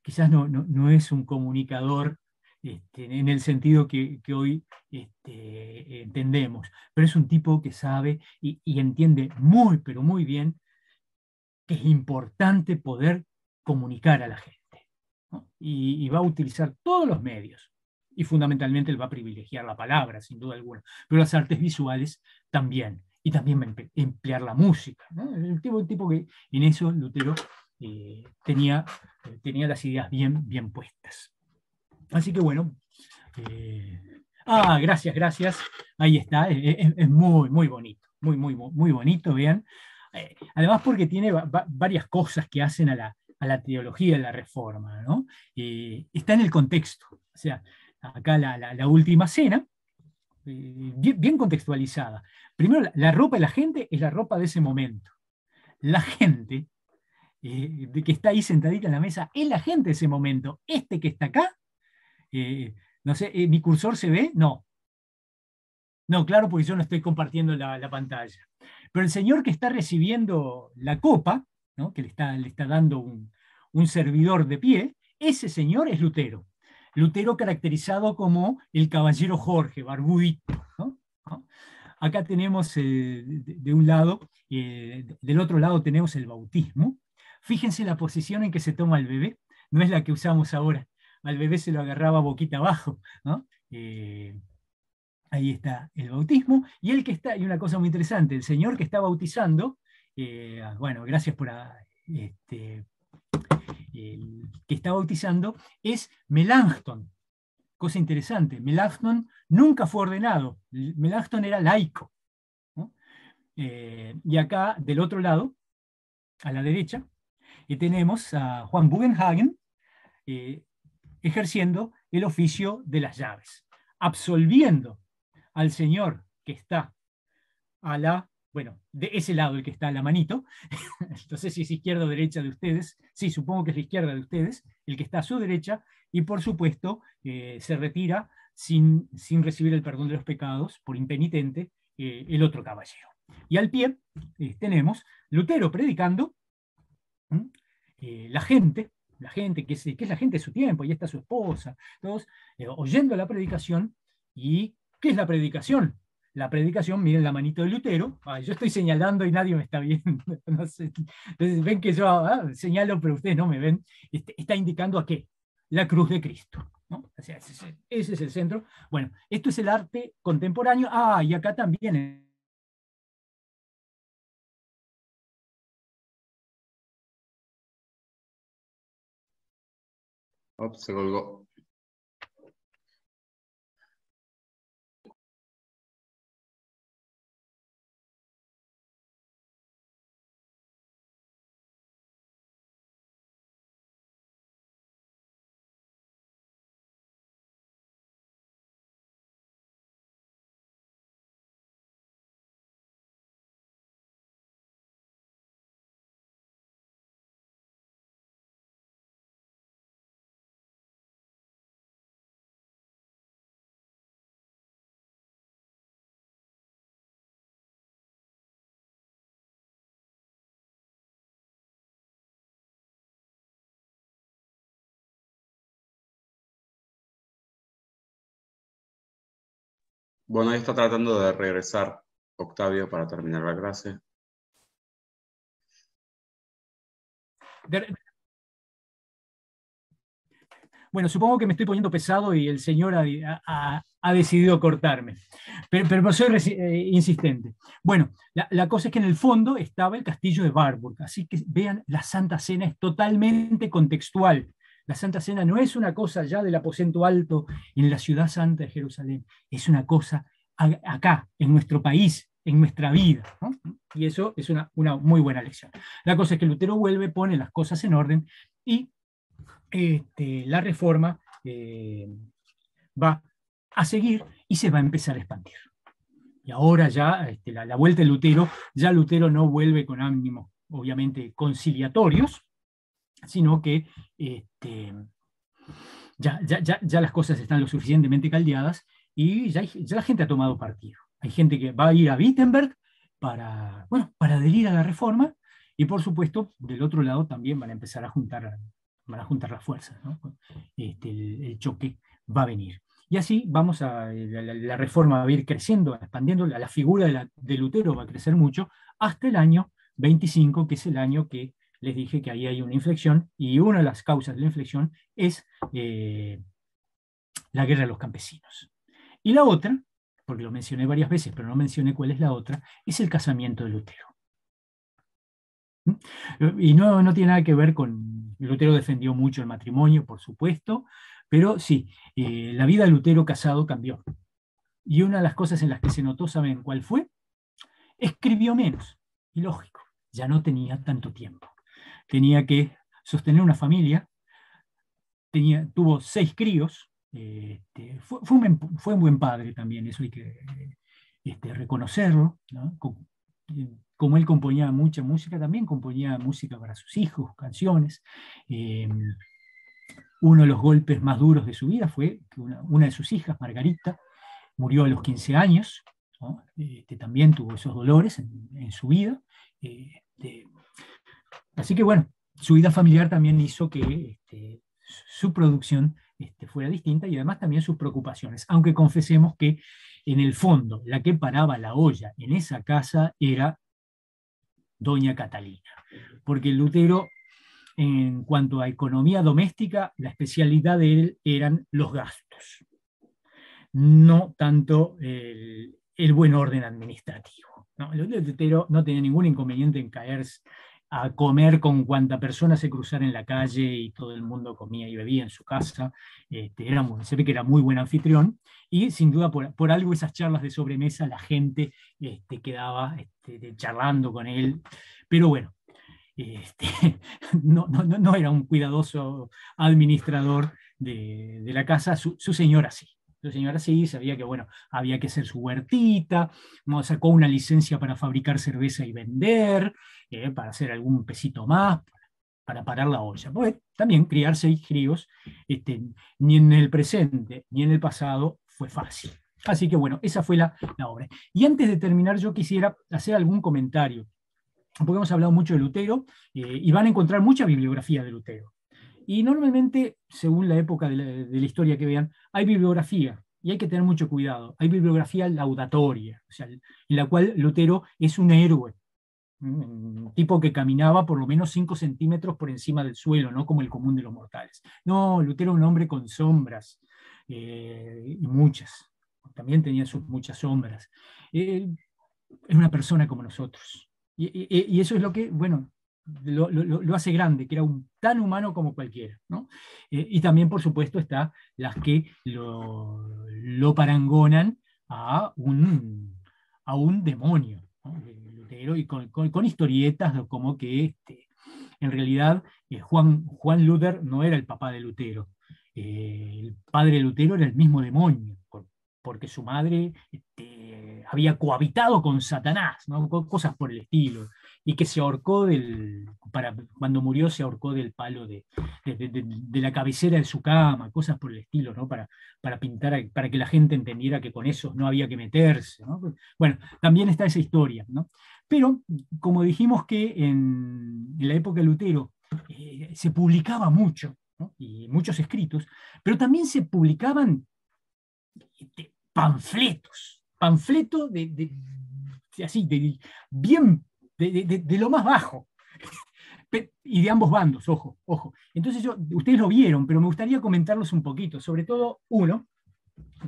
quizás no es un comunicador en el sentido que hoy entendemos, pero es un tipo que sabe y entiende muy, pero muy bien que es importante poder comunicar a la gente, ¿no? Y va a utilizar todos los medios. Y fundamentalmente él va a privilegiar la palabra, sin duda alguna, pero las artes visuales también. Y también va a emplear la música, ¿no? El tipo que en eso Lutero tenía las ideas bien puestas. Así que bueno. Gracias. Ahí está. Es muy bonito. Muy bonito, vean. Además, porque tiene varias cosas que hacen a la teología de la Reforma, ¿no? Está en el contexto. O sea, acá la última cena, bien contextualizada. Primero, la ropa de la gente es la ropa de ese momento. La gente que está ahí sentadita en la mesa es la gente de ese momento. Este que está acá No sé, ¿mi cursor se ve? No. No, claro, porque yo no estoy compartiendo la pantalla. Pero el señor que está recibiendo la copa, ¿no? Que le está dando un servidor de pie, ese señor es Lutero. Lutero caracterizado como el caballero Jorge, barbudito, ¿no? ¿No? Acá tenemos de un lado, del otro lado tenemos el bautismo. Fíjense la posición en que se toma el bebé, no es la que usamos ahora. Al bebé se lo agarraba boquita abajo, ¿no? Ahí está el bautismo. Y el que está, y una cosa muy interesante, el señor que está bautizando, bueno, gracias por el que está bautizando, es Melanchthon. Cosa interesante, Melanchthon nunca fue ordenado, Melanchthon era laico, ¿no? Y acá, del otro lado, a la derecha, tenemos a Juan Bugenhagen eh, ejerciendo el oficio de las llaves, absolviendo al señor que está a la, bueno, de ese lado, el que está a la manito, no sé si es izquierda o derecha de ustedes, sí, supongo que es la izquierda de ustedes, el que está a su derecha, y por supuesto se retira sin recibir el perdón de los pecados por impenitente el otro caballero. Y al pie tenemos Lutero predicando, la gente que es la gente de su tiempo, ahí está su esposa, todos oyendo la predicación. ¿Y qué es la predicación? La predicación, miren la manito de Lutero. Yo estoy señalando y nadie me está viendo. No sé. Entonces ven que yo señalo, pero ustedes no me ven. Está indicando a qué? La cruz de Cristo, ¿no? O sea, ese es el centro. Bueno, esto es el arte contemporáneo. Y acá también. Ops, se colgó. Bueno, ahí está tratando de regresar Octavio para terminar la clase. Bueno, supongo que me estoy poniendo pesado y el señor ha decidido cortarme, pero soy insistente. Bueno, la cosa es que en el fondo estaba el castillo de Warburg, así que vean, la Santa Cena es totalmente contextual. La Santa Cena no es una cosa ya del aposento alto en la ciudad santa de Jerusalén, es una cosa acá, en nuestro país, en nuestra vida, ¿no? Y eso es una muy buena lección. La cosa es que Lutero vuelve, pone las cosas en orden y la reforma va a seguir y se va a empezar a expandir. Y ahora ya la vuelta de Lutero, ya Lutero no vuelve con ánimos, obviamente, conciliatorios, sino que ya las cosas están lo suficientemente caldeadas y ya la gente ha tomado partido. Hay gente que va a ir a Wittenberg para adherir a la reforma y por supuesto del otro lado también van a empezar a juntar las fuerzas, ¿no? El choque va a venir. Y así la reforma va a ir creciendo, expandiendo, la figura de Lutero va a crecer mucho hasta el año 25, que es el año que les dije que ahí hay una inflexión, y una de las causas de la inflexión es la guerra de los campesinos. Y la otra, porque lo mencioné varias veces, pero no mencioné cuál es la otra, es el casamiento de Lutero. Y no tiene nada que ver con, Lutero defendió mucho el matrimonio, por supuesto, pero sí, la vida de Lutero casado cambió. Y una de las cosas en las que se notó, ¿saben cuál fue? Escribió menos, y lógico, ya no tenía tanto tiempo. Tenía que sostener una familia, tuvo 6 críos, fue un buen padre también, eso hay que reconocerlo, ¿no? Como él componía mucha música, también componía música para sus hijos, canciones. Uno de los golpes más duros de su vida fue que una de sus hijas, Margarita, murió a los 15 años, ¿no? También tuvo esos dolores en su vida. Así que bueno, su vida familiar también hizo que su producción fuera distinta y además también sus preocupaciones, aunque confesemos que en el fondo la que paraba la olla en esa casa era doña Catalina, porque Lutero, en cuanto a economía doméstica, la especialidad de él eran los gastos, no tanto el buen orden administrativo, ¿no? Lutero no tenía ningún inconveniente en caer a comer con cuanta persona se cruzara en la calle y todo el mundo comía y bebía en su casa. Se ve que era muy buen anfitrión y sin duda por algo esas charlas de sobremesa la gente quedaba charlando con él. Pero bueno, no era un cuidadoso administrador de la casa, su señora sí. Su señora sí sabía que bueno, había que hacer su huertita, ¿no? Sacó una licencia para fabricar cerveza y vender, para hacer algún pesito más, para parar la olla. Pues, también criar 6 críos, ni en el presente ni en el pasado fue fácil. Así que bueno, esa fue la obra. Y antes de terminar, yo quisiera hacer algún comentario, porque hemos hablado mucho de Lutero, y van a encontrar mucha bibliografía de Lutero. Y normalmente, según la época de la historia que vean, hay bibliografía, y hay que tener mucho cuidado. Hay bibliografía laudatoria, o sea, en la cual Lutero es un héroe, un tipo que caminaba por lo menos 5 centímetros por encima del suelo, no como el común de los mortales. No, Lutero era un hombre con sombras, y muchas. También tenía muchas sombras. Es una persona como nosotros. Y eso es lo que, bueno, lo hace grande, que era tan humano como cualquiera, ¿no? Y también, por supuesto, está las que lo parangonan a un demonio, ¿no? Lutero, y con historietas como que en realidad Juan Luther no era el papá de Lutero. El padre de Lutero era el mismo demonio, porque su madre había cohabitado con Satanás, ¿no? Cosas por el estilo, y que se ahorcó cuando murió se ahorcó del palo de la cabecera de su cama, cosas por el estilo, ¿no? Para pintar, para que la gente entendiera que con esos no había que meterse, ¿no? Bueno, también está esa historia, ¿no? Pero, como dijimos que en la época de Lutero se publicaba mucho, ¿no? Y muchos escritos, pero también se publicaban panfletos así, bien, de lo más bajo, y de ambos bandos, ojo, ojo. Entonces ustedes lo vieron, pero me gustaría comentarlos un poquito, sobre todo uno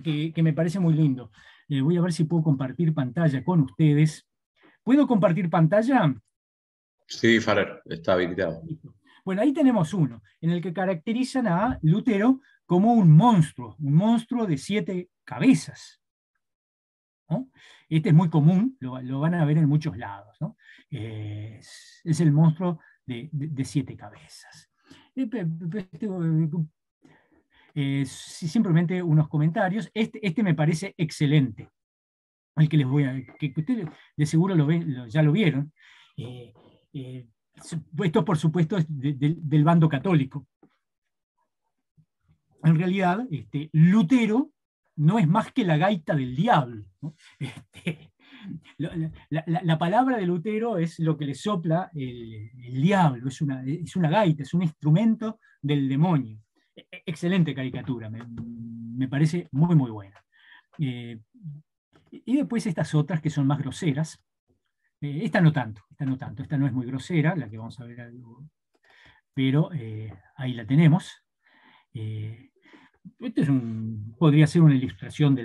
que me parece muy lindo. Voy a ver si puedo compartir pantalla con ustedes. ¿Puedo compartir pantalla? Sí, Farrer, está habilitado. Bueno, ahí tenemos uno, en el que caracterizan a Lutero como un monstruo de 7 cabezas, ¿no? Este es muy común, lo van a ver en muchos lados, ¿no? Es el monstruo de 7 cabezas. Simplemente unos comentarios. Este me parece excelente, el que les voy a, que ustedes de seguro ya lo vieron. Esto, por supuesto, es del bando católico. En realidad, Lutero no es más que la gaita del diablo, ¿no? La palabra de Lutero es lo que le sopla el diablo, es una gaita, es un instrumento del demonio. Excelente caricatura, me parece muy, muy buena. Y después estas otras que son más groseras. Esta no tanto, esta no es muy grosera, la que vamos a ver, pero ahí la tenemos. Este podría ser una ilustración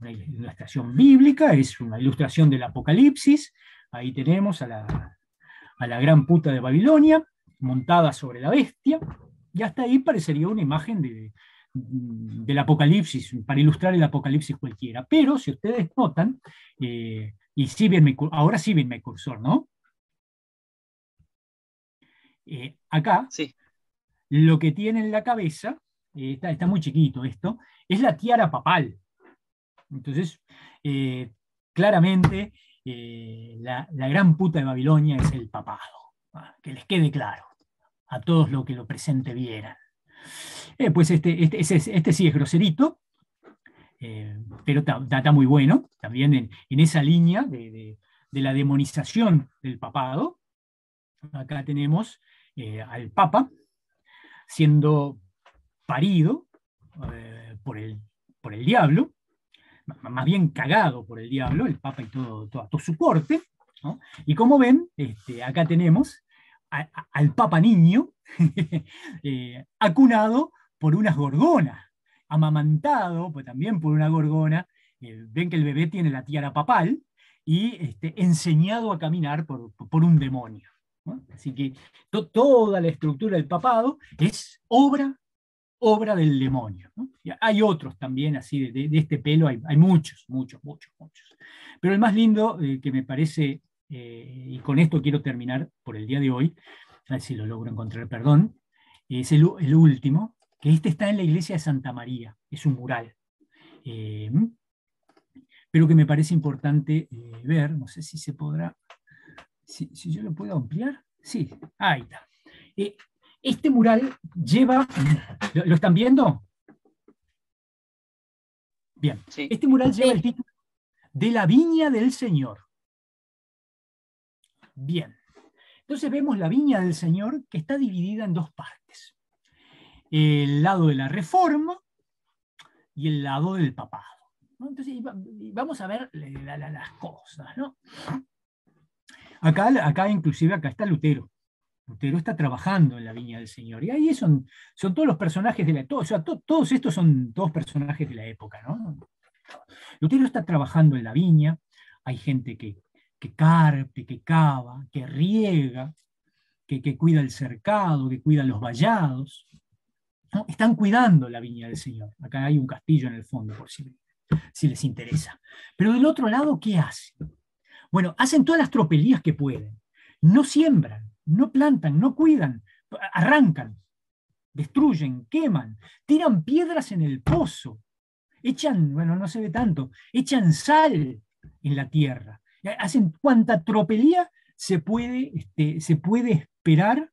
una ilustración bíblica, es una ilustración del Apocalipsis. Ahí tenemos a la gran puta de Babilonia, montada sobre la bestia, y hasta ahí parecería una imagen del Apocalipsis, para ilustrar el Apocalipsis cualquiera. Pero si ustedes notan, y ahora sí ven mi cursor, ¿no? Acá, sí. Lo que tiene en la cabeza, está muy chiquito esto, es la tiara papal. Entonces, claramente, la gran puta de Babilonia es el papado. Que les quede claro a todos los que lo presente vieran. Pues este sí es groserito, pero está muy bueno, también en esa línea de la demonización del papado. Acá tenemos al Papa siendo parido por el diablo, más bien cagado por el diablo, el Papa y toda su corte, ¿no? Y como ven, acá tenemos al Papa niño acunado por unas gorgonas, amamantado pues, también por una gorgona. Ven que el bebé tiene la tiara papal y enseñado a caminar por un demonio, ¿no? Así que toda la estructura del papado es obra del demonio, ¿no? Hay otros también así de este pelo, hay muchos, muchos, muchos, muchos. Pero el más lindo que me parece, y con esto quiero terminar por el día de hoy, a ver si lo logro encontrar, perdón, es el último, que está en la iglesia de Santa María, es un mural. Eh, pero que me parece importante ver, no sé si se podrá, si yo lo puedo ampliar, sí, ahí está. Este mural lleva, ¿lo están viendo? Bien, Sí. este mural lleva el Sí. título de la Viña del Señor. Bien, entonces vemos la Viña del Señor que está dividida en dos partes. El lado de la Reforma y el lado del papado, ¿no? Entonces vamos a ver las cosas, ¿no? Acá inclusive acá está Lutero. Lutero está trabajando en la Viña del Señor. Y ahí son todos los personajes de la época. O sea, todos estos son todos personajes de la época, ¿no? Lutero está trabajando en la viña. Hay gente que carpe, que cava, que riega, que cuida el cercado, que cuida los vallados, ¿no? Están cuidando la Viña del Señor. Acá hay un castillo en el fondo, por si les interesa. Pero del otro lado, ¿qué hacen? Bueno, hacen todas las tropelías que pueden. No siembran, no plantan, no cuidan, arrancan, destruyen, queman, tiran piedras en el pozo, echan, bueno, no se ve tanto, echan sal en la tierra. Hacen cuanta tropelía se puede esperar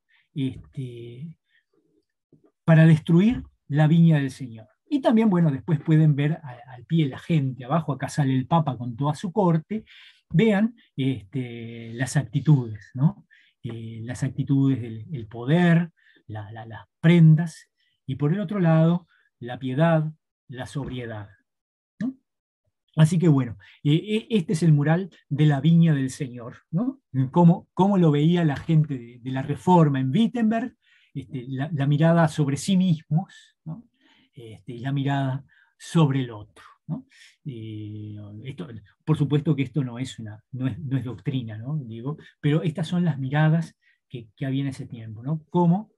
para destruir la viña del Señor. Y también, bueno, después pueden ver al pie la gente, abajo acá sale el Papa con toda su corte, vean las actitudes, ¿no? Las actitudes del poder, las prendas, y por el otro lado, la piedad, la sobriedad, ¿no? Así que bueno, este es el mural de la Viña del Señor, ¿no? Cómo lo veía la gente de la Reforma en Wittenberg, la mirada sobre sí mismos, ¿no? Y la mirada sobre el otro, ¿no? Por supuesto que esto no es doctrina, ¿no? Digo, pero estas son las miradas que había en ese tiempo, ¿no? Cómo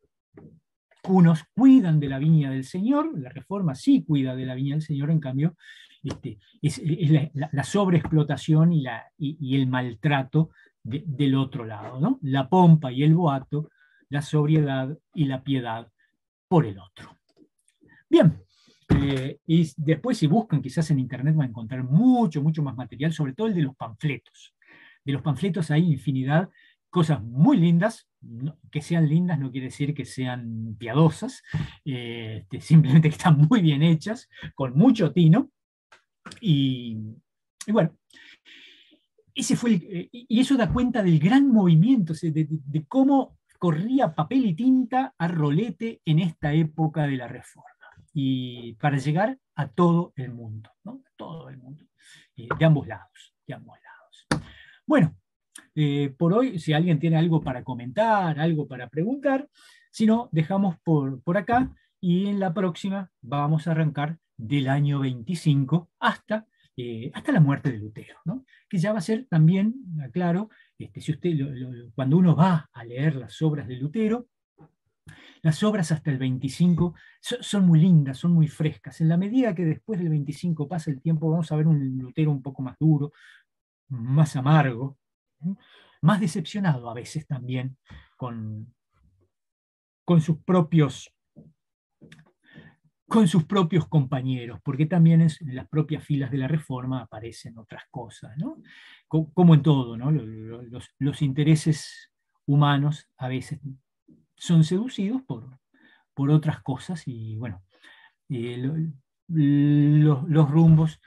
unos cuidan de la viña del Señor, la Reforma sí cuida de la viña del Señor, en cambio, es la sobreexplotación y el maltrato del otro lado, ¿no? La pompa y el boato, la sobriedad y la piedad por el otro. Bien, y después si buscan quizás en internet van a encontrar mucho, mucho más material, sobre todo el de los panfletos. De los panfletos hay infinidad, cosas muy lindas. Que sean lindas no quiere decir que sean piadosas, simplemente que están muy bien hechas, con mucho tino. Y bueno, y eso da cuenta del gran movimiento, de cómo corría papel y tinta a rolete en esta época de la Reforma. Y para llegar a todo el mundo, ¿no? Todo el mundo, de ambos lados, de ambos lados. Bueno, por hoy, si alguien tiene algo para comentar, algo para preguntar, si no, dejamos por acá y en la próxima vamos a arrancar del año 25 hasta la muerte de Lutero, ¿no? Que ya va a ser también, aclaro, si usted cuando uno va a leer las obras de Lutero, las obras hasta el 25 son muy lindas, son muy frescas. En la medida que después del 25 pasa el tiempo, vamos a ver un Lutero un poco más duro, más amargo, más decepcionado a veces también con sus propios compañeros, porque también en las propias filas de la Reforma aparecen otras cosas, ¿no? Como en todo, ¿no? Los intereses humanos a veces son seducidos por otras cosas y bueno, los rumbos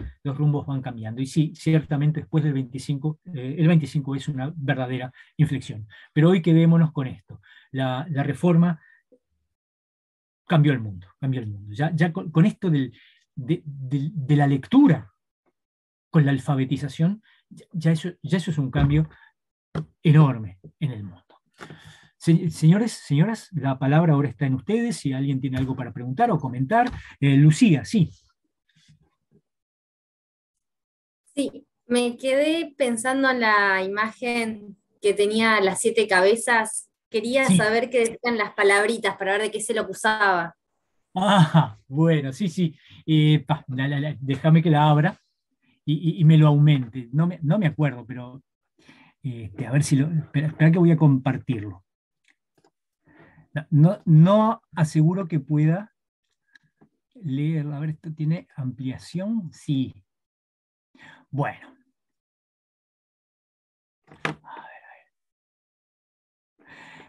van cambiando. Y sí, ciertamente después del 25, el 25 es una verdadera inflexión. Pero hoy quedémonos con esto. La reforma cambió el mundo, cambió el mundo. Ya con esto de la lectura, con la alfabetización, ya eso es un cambio enorme en el mundo. Señores, señoras, la palabra ahora está en ustedes. Si alguien tiene algo para preguntar o comentar. Lucía, sí. Sí, me quedé pensando en la imagen que tenía las 7 cabezas. Quería Sí. saber qué decían las palabritas para ver de qué se lo acusaba. Ah, bueno, sí, sí. Déjame que la abra y me lo aumente. No me acuerdo, pero a ver si lo. Espera que voy a compartirlo. No aseguro que pueda leerlo. A ver, ¿esto tiene ampliación? Sí. Bueno.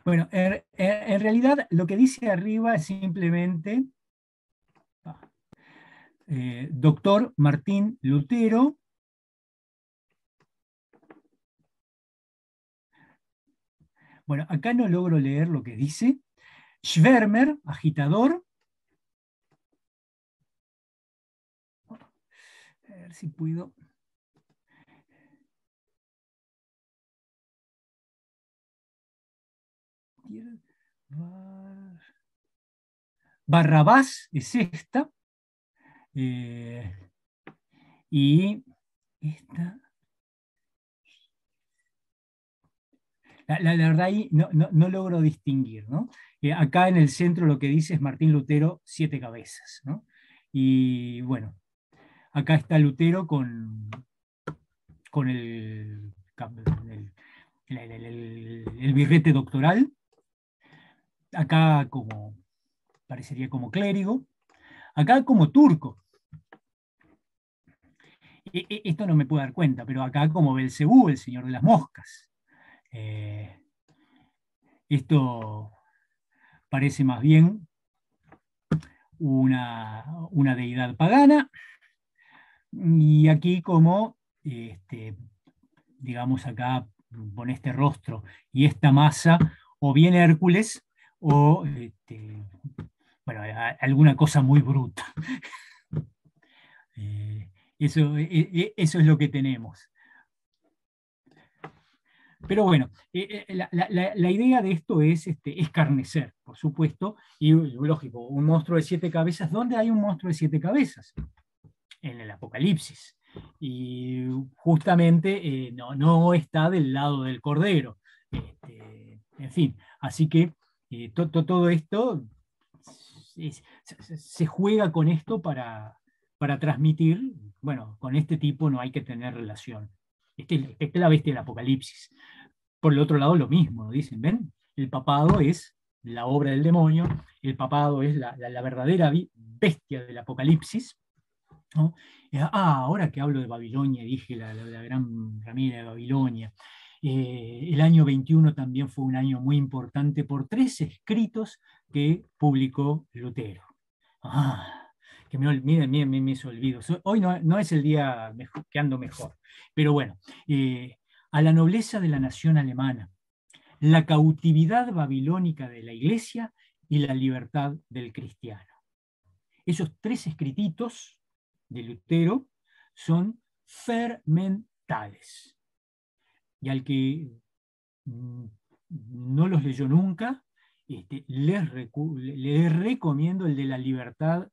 Bueno, en realidad lo que dice arriba es simplemente doctor Martín Lutero. Bueno, acá no logro leer lo que dice. Schwärmer, agitador. A ver si puedo. Barrabás es esta. Y esta. La verdad ahí no logro distinguir, ¿no? Acá en el centro lo que dice es Martín Lutero, 7 cabezas, ¿no? Y bueno, acá está Lutero con el birrete doctoral, acá parecería como clérigo, acá como turco. Esto no me puedo dar cuenta, pero acá como Belcebú, el señor de las moscas. Esto parece más bien una deidad pagana, y aquí como, digamos acá, con este rostro y esta masa, o bien Hércules, o bueno, alguna cosa muy bruta. Eso es lo que tenemos. Pero bueno, la idea de esto es escarnecer, por supuesto, y lógico, un monstruo de 7 cabezas. ¿Dónde hay un monstruo de 7 cabezas? En el Apocalipsis. Y justamente no está del lado del Cordero. En fin, así que todo esto se juega con esto para transmitir, bueno, con este tipo no hay que tener relación. Esta es la bestia del Apocalipsis. Por el otro lado, lo mismo, dicen, ¿ven? El papado es la obra del demonio, el papado es la verdadera bestia del Apocalipsis, ¿no? Ahora que hablo de Babilonia, dije la gran ramera de Babilonia. El año 21 también fue un año muy importante por 3 escritos que publicó Lutero. Que miren, mis olvidos. Hoy no es el día que ando mejor. Pero bueno, a la nobleza de la nación alemana, la cautividad babilónica de la iglesia y la libertad del cristiano. Esos 3 escrititos de Lutero son fermentales. Y al que no los leyó nunca, les recomiendo el de la libertad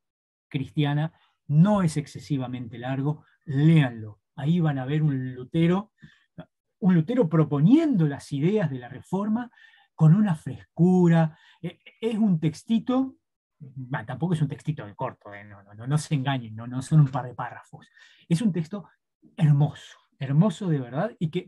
cristiana. No es excesivamente largo, léanlo. Ahí van a ver un Lutero proponiendo las ideas de la Reforma con una frescura. Es un textito. Tampoco es un textito de corto, no se engañen, no son un par de párrafos. Es un texto hermoso, hermoso de verdad, y que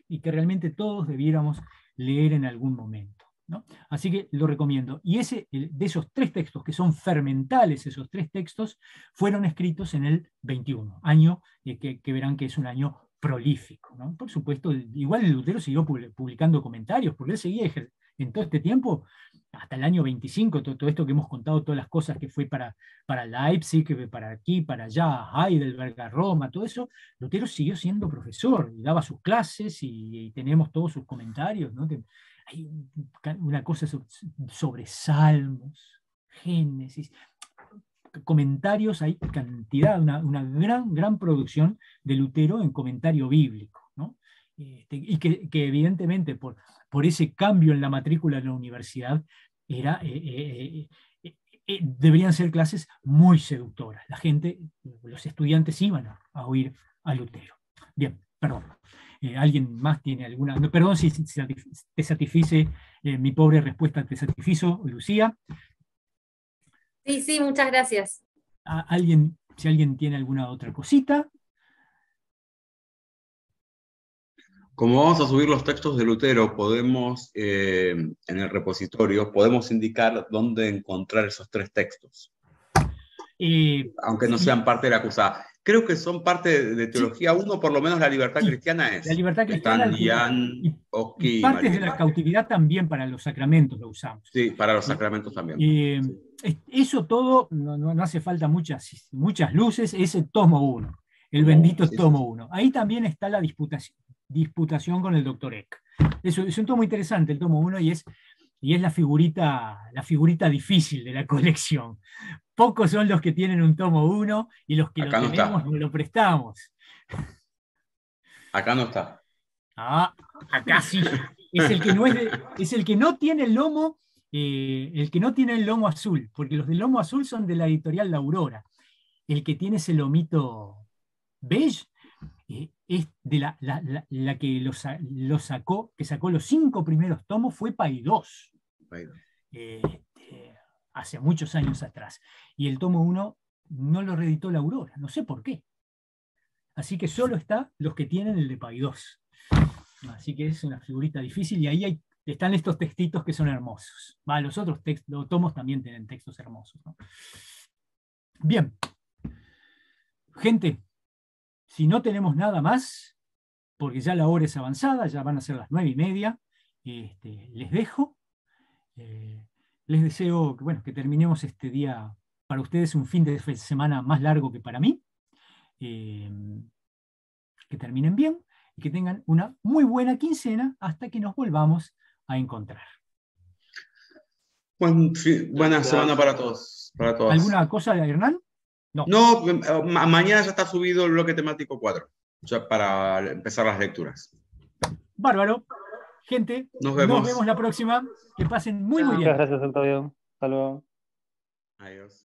y que realmente todos debiéramos leer en algún momento, ¿no? Así que lo recomiendo. Y de esos 3 textos, que son fermentales, esos 3 textos, fueron escritos en el 21, año que verán que es un año prolífico, ¿no? Por supuesto, igual Lutero siguió publicando comentarios, porque él seguía en todo este tiempo, hasta el año 25, todo esto que hemos contado, todas las cosas que fue para Leipzig, que para aquí, para allá, Heidelberg, a Roma, todo eso, Lutero siguió siendo profesor y daba sus clases y tenemos todos sus comentarios, ¿no? Hay una cosa sobre Salmos, Génesis, comentarios, hay cantidad, una gran producción de Lutero en comentario bíblico, ¿no? Y que evidentemente por ese cambio en la matrícula de la universidad era, deberían ser clases muy seductoras. La gente, los estudiantes iban a oír a Lutero. Bien, perdón. ¿Alguien más tiene alguna? No, perdón si te satisfice mi pobre respuesta, te satisfizo, Lucía. Sí, sí, muchas gracias. Si alguien tiene alguna otra cosita. Como vamos a subir los textos de Lutero, podemos, en el repositorio, podemos indicar dónde encontrar esos 3 textos. Aunque no sean parte de la acusada. Creo que son parte de Teología 1, por lo menos la libertad cristiana es. La libertad cristiana y partes de la cautividad también para los sacramentos lo usamos. Sí, para los sacramentos también. Eso todo, no hace falta muchas luces, es el tomo 1, el bendito tomo 1. Ahí también está la disputación con el doctor Eck. Es un tomo interesante, el tomo 1, y es la figurita difícil de la colección. Pocos son los que tienen un tomo 1 y los que acá lo tenemos nos lo prestamos. Acá no está. Acá sí. Es el que no tiene el lomo, el que no tiene el lomo azul, porque los del lomo azul son de la editorial La Aurora. El que tiene ese lomito beige es de la que lo sacó, que sacó los 5 primeros tomos, fue Paidós. Hace muchos años atrás. Y el tomo 1 no lo reeditó La Aurora, no sé por qué. Así que solo está los que tienen el de Paidós. Así que es una figurita difícil y ahí están estos textitos que son hermosos. Los otros los tomos también tienen textos hermosos, ¿no? Bien. Gente, si no tenemos nada más, porque ya la hora es avanzada, ya van a ser las 9:30, les dejo. Les deseo que terminemos este día, para ustedes un fin de semana más largo que para mí, que terminen bien y que tengan una muy buena quincena hasta que nos volvamos a encontrar. Buena semana para todos. ¿Alguna cosa, Hernán? No, mañana ya está subido el bloque temático 4, ya para empezar las lecturas. Bárbaro. Gente, nos vemos la próxima. Que pasen muy bien. Muchas gracias, Octavio. Hasta luego. Adiós.